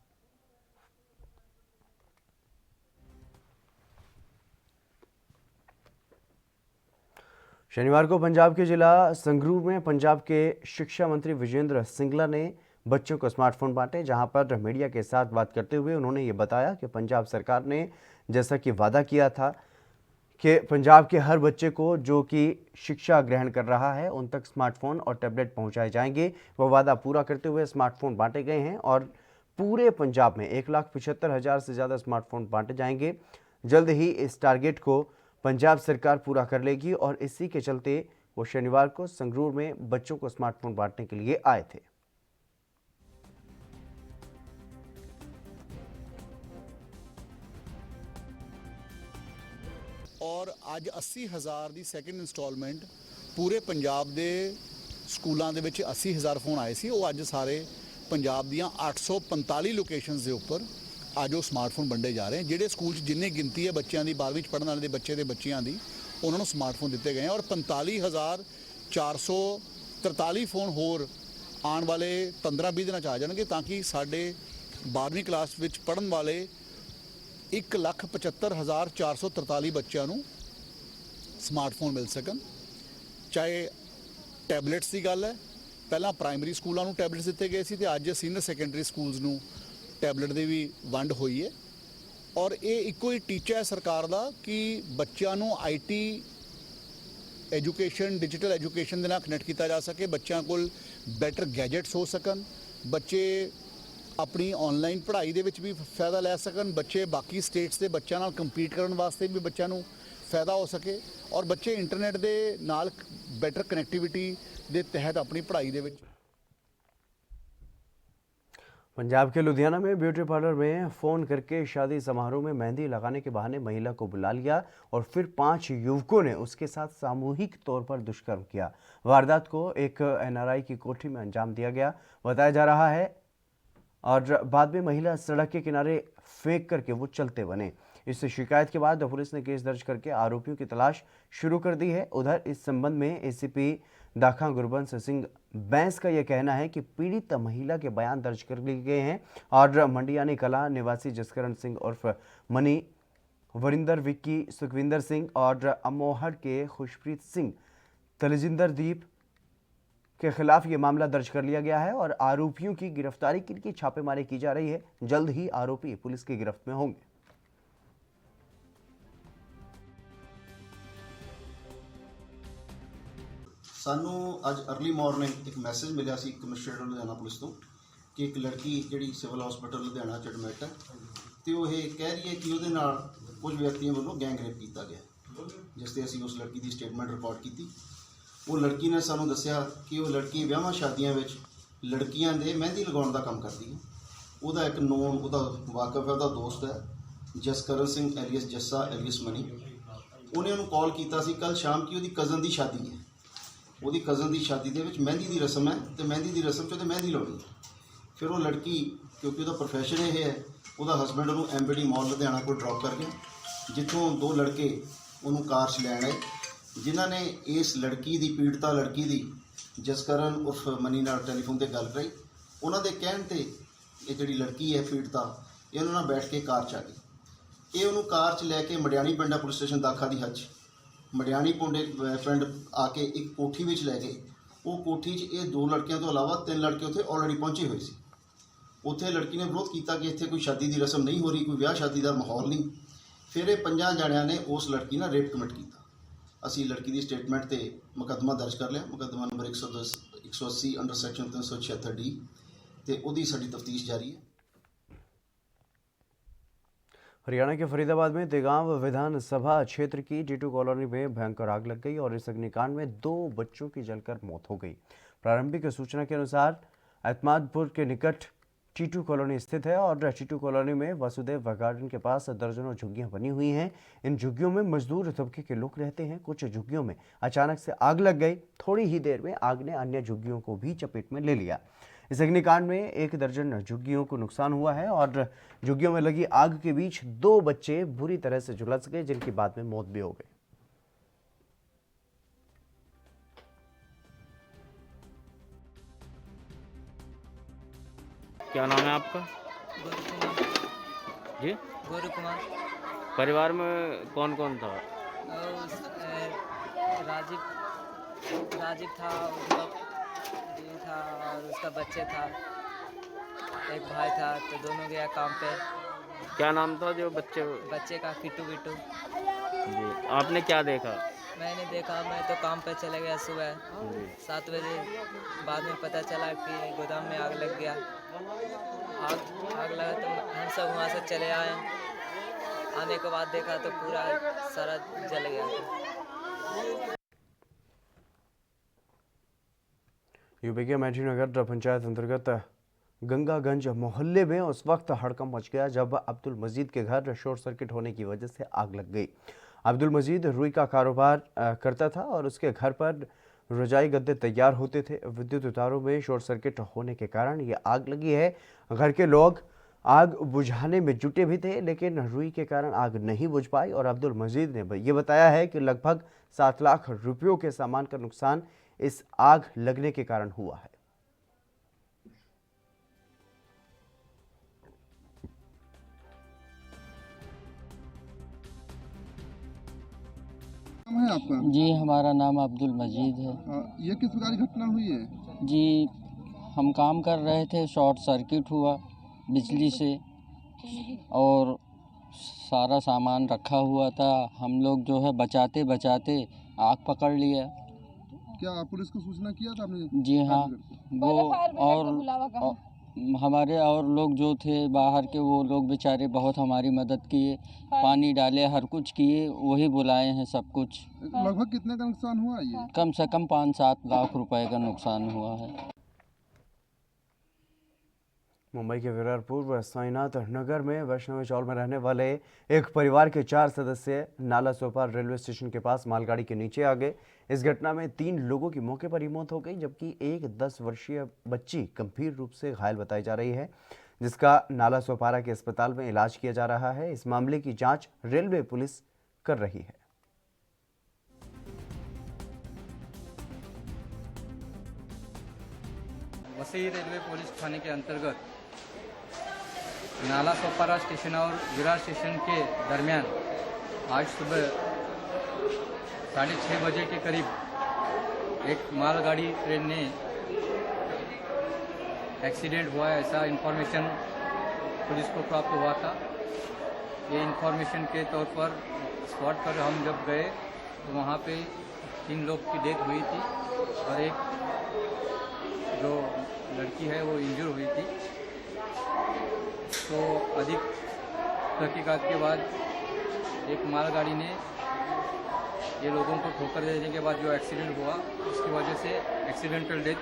शनिवार को पंजाब के जिला संगरूर में पंजाब के शिक्षा मंत्री विजेंद्र सिंगला ने बच्चों को स्मार्टफोन बांटे। जहां पर मीडिया के साथ बात करते हुए उन्होंने ये बताया कि पंजाब सरकार ने जैसा कि वादा किया था कि पंजाब के हर बच्चे को जो कि शिक्षा ग्रहण कर रहा है उन तक स्मार्टफोन और टैबलेट पहुंचाए जाएंगे। वह वादा पूरा करते हुए स्मार्टफोन बांटे गए हैं और पूरे पंजाब में 1,75,000 से ज़्यादा स्मार्टफोन बांटे जाएंगे। जल्द ही इस टारगेट को पंजाब सरकार पूरा कर लेगी और इसी के चलते वो शनिवार को संगरूर में बच्चों को स्मार्टफोन बांटने के लिए आए थे। और ਅੱਜ 80,000 ਦੀ ਸੈਕਿੰਡ ਇਨਸਟਾਲਮੈਂਟ ਪੂਰੇ ਪੰਜਾਬ ਦੇ ਸਕੂਲਾਂ ਦੇ ਵਿੱਚ 80,000 ਫੋਨ ਆਏ ਸੀ। ਉਹ ਅੱਜ ਸਾਰੇ ਪੰਜਾਬ ਦੀਆਂ 845 ਲੋਕੇਸ਼ਨਸ ਦੇ ਉੱਪਰ ਅੱਜ ਉਹ ਸਮਾਰਟਫੋਨ ਵੰਡੇ ਜਾ ਰਹੇ ਹਨ। ਜਿਹੜੇ ਸਕੂਲ 'ਚ ਜਿੰਨੀ ਗਿਣਤੀ ਹੈ ਬੱਚਿਆਂ ਦੀ 12ਵੀਂ 'ਚ ਪੜ੍ਹਨ ਵਾਲੇ ਦੇ ਬੱਚੇ ਦੇ ਬੱਚਿਆਂ ਦੀ ਉਹਨਾਂ ਨੂੰ ਸਮਾਰਟਫੋਨ ਦਿੱਤੇ ਗਏ ਔਰ 45,443 ਫੋਨ ਹੋਰ ਆਉਣ ਵਾਲੇ 15-20 ਦਿਨਾਂ 'ਚ ਆ ਜਾਣਗੇ ਤਾਂ ਕਿ ਸਾਡੇ 12ਵੀਂ ਕਲਾਸ ਵਿੱਚ ਪੜ੍ਹਨ ਵਾਲੇ 1,75,443 ਬੱਚਿਆਂ ਨੂੰ ਸਮਾਰਟਫੋਨ ਮਿਲ ਸਕਣ। ਚਾਹੇ ਟੈਬਲੇਟਸ ਦੀ ਗੱਲ ਹੈ, ਪਹਿਲਾਂ ਪ੍ਰਾਇਮਰੀ ਸਕੂਲਾਂ ਨੂੰ ਟੈਬਲੇਟਸ ਦਿੱਤੇ ਗਏ ਸੀ ਤੇ ਅੱਜ ਸੀਨੀਅਰ ਸੈਕੰਡਰੀ ਸਕੂਲਸ ਨੂੰ ਟੈਬਲੇਟ ਦੀ ਵੀ ਵੰਡ ਹੋਈ ਹੈ ਔਰ ਇਹ ਇੱਕੋ ਹੀ ਟੀਚਾ ਹੈ ਸਰਕਾਰ ਦਾ ਕਿ ਬੱਚਿਆਂ ਨੂੰ IT ਐਜੂਕੇਸ਼ਨ ਡਿਜੀਟਲ ਐਜੂਕੇਸ਼ਨ ਦੇ ਨਾਲ ਕਨੈਕਟ ਕੀਤਾ ਜਾ ਸਕੇ, ਬੱਚਿਆਂ ਕੋਲ ਬੈਟਰ ਗੈਜਟਸ ਹੋ ਸਕਣ, ਬੱਚੇ ਆਪਣੀ ਆਨਲਾਈਨ ਪੜ੍ਹਾਈ ਦੇ ਵਿੱਚ ਵੀ ਫਾਇਦਾ ਲੈ ਸਕਣ, ਬੱਚੇ ਬਾਕੀ ਸਟੇਟਸ ਦੇ ਬੱਚਿਆਂ ਨਾਲ ਕੰਪੀਟ ਕਰਨ ਵਾਸਤੇ ਵੀ ਬੱਚਿਆਂ ਨੂੰ ਫਾਇਦਾ ਹੋ ਸਕੇ ਔਰ ਬੱਚੇ ਇੰਟਰਨੈਟ ਦੇ ਨਾਲ ਬੈਟਰ ਕਨੈਕਟੀਵਿਟੀ ਦੇ ਤਹਿਤ ਆਪਣੀ ਪੜ੍ਹਾਈ ਦੇ ਵਿੱਚ। पंजाब के लुधियाना में ब्यूटी पार्लर में फ़ोन करके शादी समारोह में मेहंदी लगाने के बहाने महिला को बुला लिया और फिर 5 युवकों ने उसके साथ सामूहिक तौर पर दुष्कर्म किया। वारदात को एक NRI की कोठी में अंजाम दिया गया बताया जा रहा है और बाद में महिला सड़क के किनारे फेंक करके वो चलते बने। इस शिकायत के बाद पुलिस ने केस दर्ज करके आरोपियों की तलाश शुरू कर दी है। उधर इस संबंध में ACP दाखा गुरबंस सिंह बैंस का यह कहना है कि पीड़ित महिला के बयान दर्ज कर लिए गए हैं और मंडियानी कला निवासी जसकरण सिंह उर्फ मनी, वरिंदर विक्की, सुखविंदर सिंह और अमोहर के खुशप्रीत सिंह तलजिंदर दीप के खिलाफ ये मामला दर्ज कर लिया गया है और आरोपियों की गिरफ्तारी के लिए छापेमारी की जा रही है। जल्द ही आरोपी पुलिस की गिरफ्त में होंगे। ਸਾਨੂੰ ਅੱਜ अर्ली ਮਾਰਨਿੰਗ ਇੱਕ ਮੈਸੇਜ ਮਿਲਿਆ ਸੀ ਕਮਿਸ਼ਨਰੇਟ ਲੁਧਿਆਣਾ ਪੁਲਿਸ ਤੋਂ ਕਿ ਇੱਕ ਲੜਕੀ ਜਿਹੜੀ ਸਿਵਲ ਹਸਪੀਟਲ ਲੁਧਿਆਣਾ 'ਚ ਐਡਮਿਟ ਹੈ ਤੇ ਉਹ ਇਹ ਕਹਿ ਰਹੀ ਹੈ ਕਿ ਉਹਦੇ ਨਾਲ ਕੁਝ ਵਿਅਕਤੀਆਂ ਵੱਲੋਂ ਗੈਂਗ ਰੇਪ ਕੀਤਾ ਗਿਆ, ਜਿਸ ਤੇ ਅਸੀਂ ਉਸ ਲੜਕੀ ਦੀ ਸਟੇਟਮੈਂਟ ਰਿਕਾਰਡ ਕੀਤੀ। ਉਹ ਲੜਕੀ ਨੇ ਸਾਨੂੰ ਦੱਸਿਆ ਕਿ ਉਹ ਲੜਕੀ ਵਿਆਹਾਂ ਸ਼ਾਦੀਆਂ ਵਿੱਚ ਲੜਕੀਆਂ ਦੇ ਮਹਿੰਦੀ ਲਗਾਉਣ ਦਾ ਕੰਮ ਕਰਦੀ ਹੈ। ਉਹਦਾ ਇੱਕ ਨੋਨ ਉਹਦਾ ਵਾਕਫ ਹੈ, ਉਹਦਾ ਦੋਸਤ ਹੈ ਜਸਕਰਨ ਸਿੰਘ ਐਲੀਅਸ ਜੱਸਾ ਐਲੀਅਸ ਮਨੀ। ਉਹਨੇ ਉਹਨੂੰ ਕਾਲ ਕੀਤਾ ਸੀ ਕੱਲ ਸ਼ਾਮ ਕਿ ਉਹਦੀ ਕਜ਼ਨ ਦੀ ਸ਼ਾਦੀ ਹੈ। ਉਹਦੀ ਕਜ਼ਨ ਦੀ ਸ਼ਾਦੀ ਦੇ ਵਿੱਚ ਮਹਿੰਦੀ ਦੀ ਰਸਮ ਹੈ ਤੇ ਮਹਿੰਦੀ ਦੀ ਰਸਮ 'ਚ ਉਹਦੇ ਮਹਿੰਦੀ ਲਾਉਣੀ। ਫਿਰ ਉਹ ਲੜਕੀ ਕਿਉਂਕਿ ਉਹਦਾ ਪ੍ਰੋਫੈਸ਼ਨ ਇਹ ਹੈ, ਉਹਦਾ ਹਸਬੈਂਡ ਉਹਨੂੰ MBD ਮਾਲ ਲੁਧਿਆਣਾ ਕੋਲ ਡ੍ਰੌਪ ਕਰ ਗਿਆ, ਜਿੱਥੋਂ 2 ਲੜਕੇ ਉਹਨੂੰ ਕਾਰ 'ਚ ਲੈਣ ਆਏ, ਜਿਨ੍ਹਾਂ ਨੇ ਇਸ ਲੜਕੀ ਦੀ ਪੀੜਤਾ ਲੜਕੀ ਦੀ ਜਸਕਰਨ ਉਰਫ ਮਨੀ ਨਾਲ ਟੈਲੀਫੋਨ ਤੇ ਗੱਲ ਕਰਾਈ। ਉਹਨਾਂ ਦੇ ਕਹਿਣ ਤੇ ਇਹ ਜਿਹੜੀ ਲੜਕੀ ਹੈ ਪੀੜਤਾ ਇਹ ਉਹਨਾਂ ਨਾਲ ਬੈਠ ਕੇ ਕਾਰ 'ਚ ਆ ਗਈ। ਇਹ ਉਹਨੂੰ ਕਾਰ 'ਚ ਲੈ ਕੇ ਮੜਿਆਣੀ ਪਿੰਡਾ ਪੁਲਿਸ ਸਟੇਸ਼ਨ ਦਾਖਾ ਦੀ ਹੱਦ 'ਚ ਮੜਿਆਣੀ ਪਿੰਡ ਆ ਕੇ ਇੱਕ ਕੋਠੀ ਵਿੱਚ ਲੈ ਗਏ। ਉਹ ਕੋਠੀ 'ਚ ਇਹ 2 ਲੜਕਿਆਂ ਤੋਂ ਇਲਾਵਾ 3 ਲੜਕੇ ਉੱਥੇ ਆਲਰੇਡੀ ਪਹੁੰਚੇ ਹੋਏ ਸੀ। ਉੱਥੇ ਲੜਕੀ ਨੇ ਵਿਰੋਧ ਕੀਤਾ ਕਿ ਇੱਥੇ ਕੋਈ ਸ਼ਾਦੀ ਦੀ ਰਸਮ ਨਹੀਂ ਹੋ ਰਹੀ, ਕੋਈ ਵਿਆਹ ਸ਼ਾਦੀ ਦਾ ਮਾਹੌਲ ਨਹੀਂ। ਫਿਰ ਇਹ 5 ਜਣਿਆਂ ਨੇ ਉਸ ਲੜਕੀ ਨਾਲ ਰੇਪ ਕਮਿਟ ਕੀਤਾ। ਅਸੀਂ ਲੜਕੀ ਦੀ ਸਟੇਟਮੈਂਟ ਤੇ ਮੁਕੱਦਮਾ ਦਰਜ ਕਰ ਲਿਆ, ਮੁਕੱਦਮਾ ਨੰਬਰ 180 ਅੰਡਰ ਸੈਕਸ਼ਨ 376D ਤੇ ਉਹਦੀ ਸਾਡੀ ਤਫਤੀਸ਼ ਜਾਰੀ है। हरियाणा के फरीदाबाद में तेगांव विधानसभा क्षेत्र की T2 कॉलोनी में भयंकर आग लग गई और इस अग्निकांड में 2 बच्चों की जलकर मौत हो गई। प्रारंभिक सूचना के अनुसार एतमादपुर के निकट T2 कॉलोनी स्थित है और T2 कॉलोनी में वासुदेव गार्डन के पास दर्जनों झुग्गियां बनी हुई हैं। इन झुग्गियों में मजदूर तबके के लोग रहते हैं। कुछ झुग्गियों में अचानक से आग लग गई। थोड़ी ही देर में आग ने अन्य झुग्गियों को भी चपेट में ले लिया। इस अग्निकांड में 1 दर्जन झुग्गियों को नुकसान हुआ है और झुग्गियों में लगी आग के बीच 2 बच्चे बुरी तरह से झुलस गए, जिनकी बाद में मौत भी हो गई। क्या नाम है आपका? गौरव कुमार। जी? गौरव कुमार। परिवार में कौन कौन था? राजीव था, उसका था और उसका बच्चे था एक भाई था, तो दोनों गया काम पे। क्या नाम था जो बच्चे का? किट्टू बिट्टू। जी, आपने क्या देखा? मैंने देखा, मैं तो काम पे चले गया सुबह 7 बजे। बाद में पता चला कि गोदाम में आग लग गया। आग लगा तो हम सब वहाँ से चले आए। आने के बाद देखा तो पूरा सारा जल गया था। यूपी के मैठी नगर पंचायत अंतर्गत गंगागंज मोहल्ले में उस वक्त हड़कंप मच गया जब अब्दुल मजीद के घर शॉर्ट सर्किट होने की वजह से आग लग गई। अब्दुल मजीद रुई का कारोबार करता था और उसके घर पर रजाई गद्दे तैयार होते थे। विद्युत तारों में शॉर्ट सर्किट होने के कारण ये आग लगी है। घर के लोग आग बुझाने में जुटे भी थे, लेकिन रुई के कारण आग नहीं बुझ पाई और अब्दुल मजीद ने ये बताया है कि लगभग 7 लाख रुपयों के सामान का नुकसान इस आग लगने के कारण हुआ है। नाम है आपका? जी, हमारा नाम अब्दुल मजीद है। ये किस प्रकार की घटना हुई है? जी, हम काम कर रहे थे, शॉर्ट सर्किट हुआ बिजली से और सारा सामान रखा हुआ था। हम लोग जो है बचाते बचाते आग पकड़ लिया। क्या पुलिस को सूचना किया था आपने? जी हाँ, वो हमारे और लोग जो थे बाहर के, वो लोग बेचारे बहुत हमारी मदद किए, पानी डाले, हर कुछ किए, वही बुलाए हैं सब कुछ। लगभग कितने का नुकसान हुआ ये? कम से कम 5-7 लाख रुपए का नुकसान हुआ है। मुंबई के विरारपुर साईनाथ नगर में वैष्णवी चौल में रहने वाले एक परिवार के 4 सदस्य नाला सोपार रेलवे स्टेशन के पास मालगाड़ी के नीचे आ गए। इस घटना में 3 लोगों की मौके पर ही मौत हो गई, जबकि एक 10 वर्षीय बच्ची गंभीर रूप से घायल बताई जा रही है, जिसका नाला सोपारा के अस्पताल में इलाज किया जा रहा है। इस मामले की जांच रेलवे पुलिस कर रही है। वसई रेलवे पुलिस थाने के अंतर्गत नाला सोपारा स्टेशन और विरार स्टेशन के दरमियान आज सुबह 6:30 बजे के करीब एक मालगाड़ी ट्रेन ने एक्सीडेंट हुआ है, ऐसा इन्फॉर्मेशन पुलिस को प्राप्त हुआ था। ये इन्फॉर्मेशन के तौर पर स्पॉट पर हम जब गए तो वहाँ पे 3 लोग की डेथ हुई थी और एक जो लड़की है वो इंजर हुई थी। तो अधिक तहकीकात के बाद एक मालगाड़ी ने ये लोगों को ठोकर देने के बाद जो एक्सीडेंट हुआ, उसकी वजह से एक्सीडेंटल डेथ।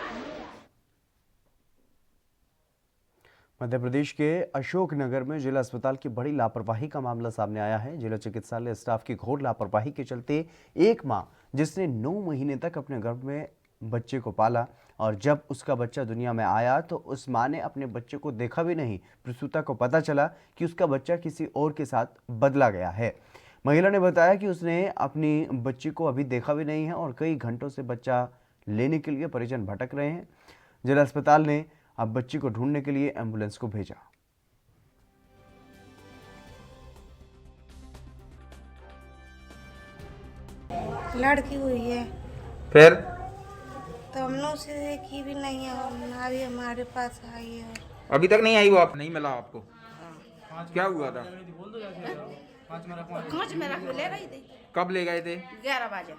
मध्य प्रदेश के अशोकनगर में जिला अस्पताल की बड़ी लापरवाही का मामला सामने आया है। जिला चिकित्सालय स्टाफ की घोर लापरवाही के चलते एक मां जिसने 9 महीने तक अपने गर्भ में बच्चे को पाला और जब उसका बच्चा दुनिया में आया तो उस मां ने अपने बच्चे को देखा भी नहीं। प्रसूता को पता चला कि उसका बच्चा किसी और के साथ बदला गया है। महिला ने बताया कि उसने अपनी बच्ची को अभी देखा भी नहीं है और कई घंटों से बच्चा लेने के लिए परिजन भटक रहे हैं। जिला अस्पताल ने अब बच्ची को ढूंढने के लिए एम्बुलेंस को भेजा। लड़की हुई है, फिर तो हम लोग से देखी भी नहीं है, अभी हमारे पास आई है। अभी तक नहीं आई वो? आप नहीं मिला आपको? क्या हुआ था? कांच में रख ले गई थी। कब ले गए थे? 11 बजे।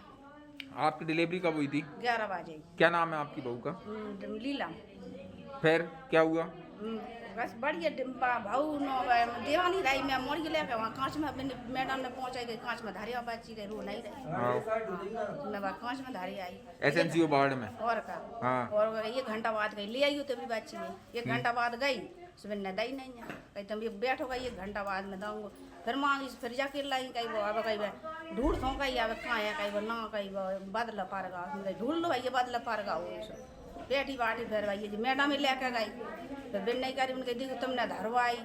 आपकी डिलीवरी कब हुई थी? 11 बजे। क्या नाम है आपकी बहू का? लीला। फिर क्या हुआ? बस बढ़िया डिब्बा भाऊ नो देवानी राई में मोड़ गया के वहां कांच में मैडम ने पहुंचाई गई, कांच में धारिया बच्ची गई, रो नहीं रही। मैं वहां कांच में धारी आई एसएनसीओ वार्ड में। और का हाँ। और 1 घंटा बाद गई, ले आई तो भी बच्ची में 1 घंटा बाद गई, सुबह ने दई नहीं है, कहीं तुम ये बैठो गई 1 घंटा बाद में दूंगा, फिर मांगी, फिर जाके लाई, कहीं वो अब कहीं ढूंढ थो कहीं अब कहाँ है, कहीं वो ना कहीं बदला पारगा, ढूंढ लो ये बदला पारगा हो बैठी बाटी, फिर भाई जी मैडम लेके गई, फिर बिन नहीं करी, उनके देखो तुमने धरवाई।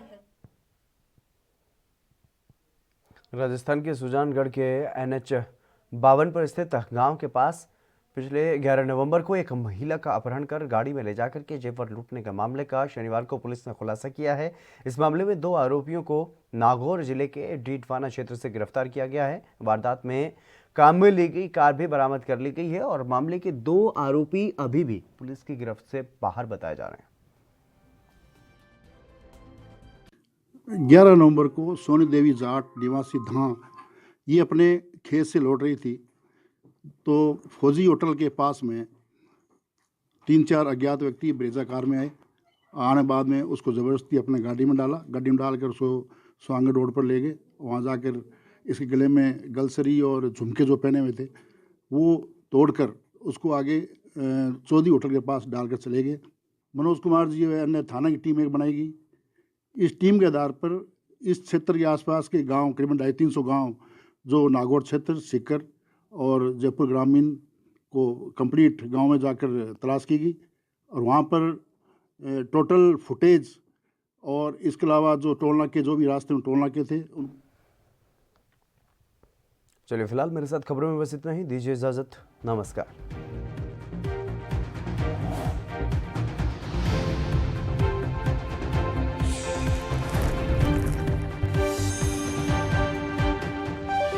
राजस्थान के सुजानगढ़ के NH 52 पर स्थित गांव के पास पिछले 11 नवंबर को एक महिला का अपहरण कर गाड़ी में ले जाकर के जेवर लूटने के मामले का शनिवार को पुलिस ने खुलासा किया है। इस मामले में 2 आरोपियों को नागौर जिले के डीडवाना क्षेत्र से गिरफ्तार किया गया है। वारदात में काम में ली गई कार भी बरामद कर ली गई है और मामले के 2 आरोपी अभी भी पुलिस की गिरफ्त से बाहर बताए जा रहे हैं। 11 नवंबर को सोनी देवी जाट निवासी धां ये अपने खेत से लौट रही थी, तो फौजी होटल के पास में 3-4 अज्ञात व्यक्ति ब्रेजा कार में आए। आने बाद में उसको ज़बरदस्ती अपने गाड़ी में डाला, गाड़ी में डालकर उसको स्वांगर रोड पर ले गए। वहाँ जाकर इसके गले में गलसरी और झुमके जो पहने हुए थे वो तोड़कर उसको आगे चौधरी होटल के पास डालकर चले गए। मनोज कुमार जी व अन्य थाना की टीम एक बनाई गई। इस टीम के आधार पर इस क्षेत्र के आसपास के गांव करीबन 250-300 गांव जो नागौर क्षेत्र, सीकर और जयपुर ग्रामीण को कंप्लीट गांव में जाकर तलाश की गई और वहां पर टोटल फुटेज और इसके अलावा जो टोल नाके, जो भी रास्ते में टोल नाके थे। चलिए फिलहाल मेरे साथ खबरों में बस इतना ही। दीजिए इजाजत, नमस्कार।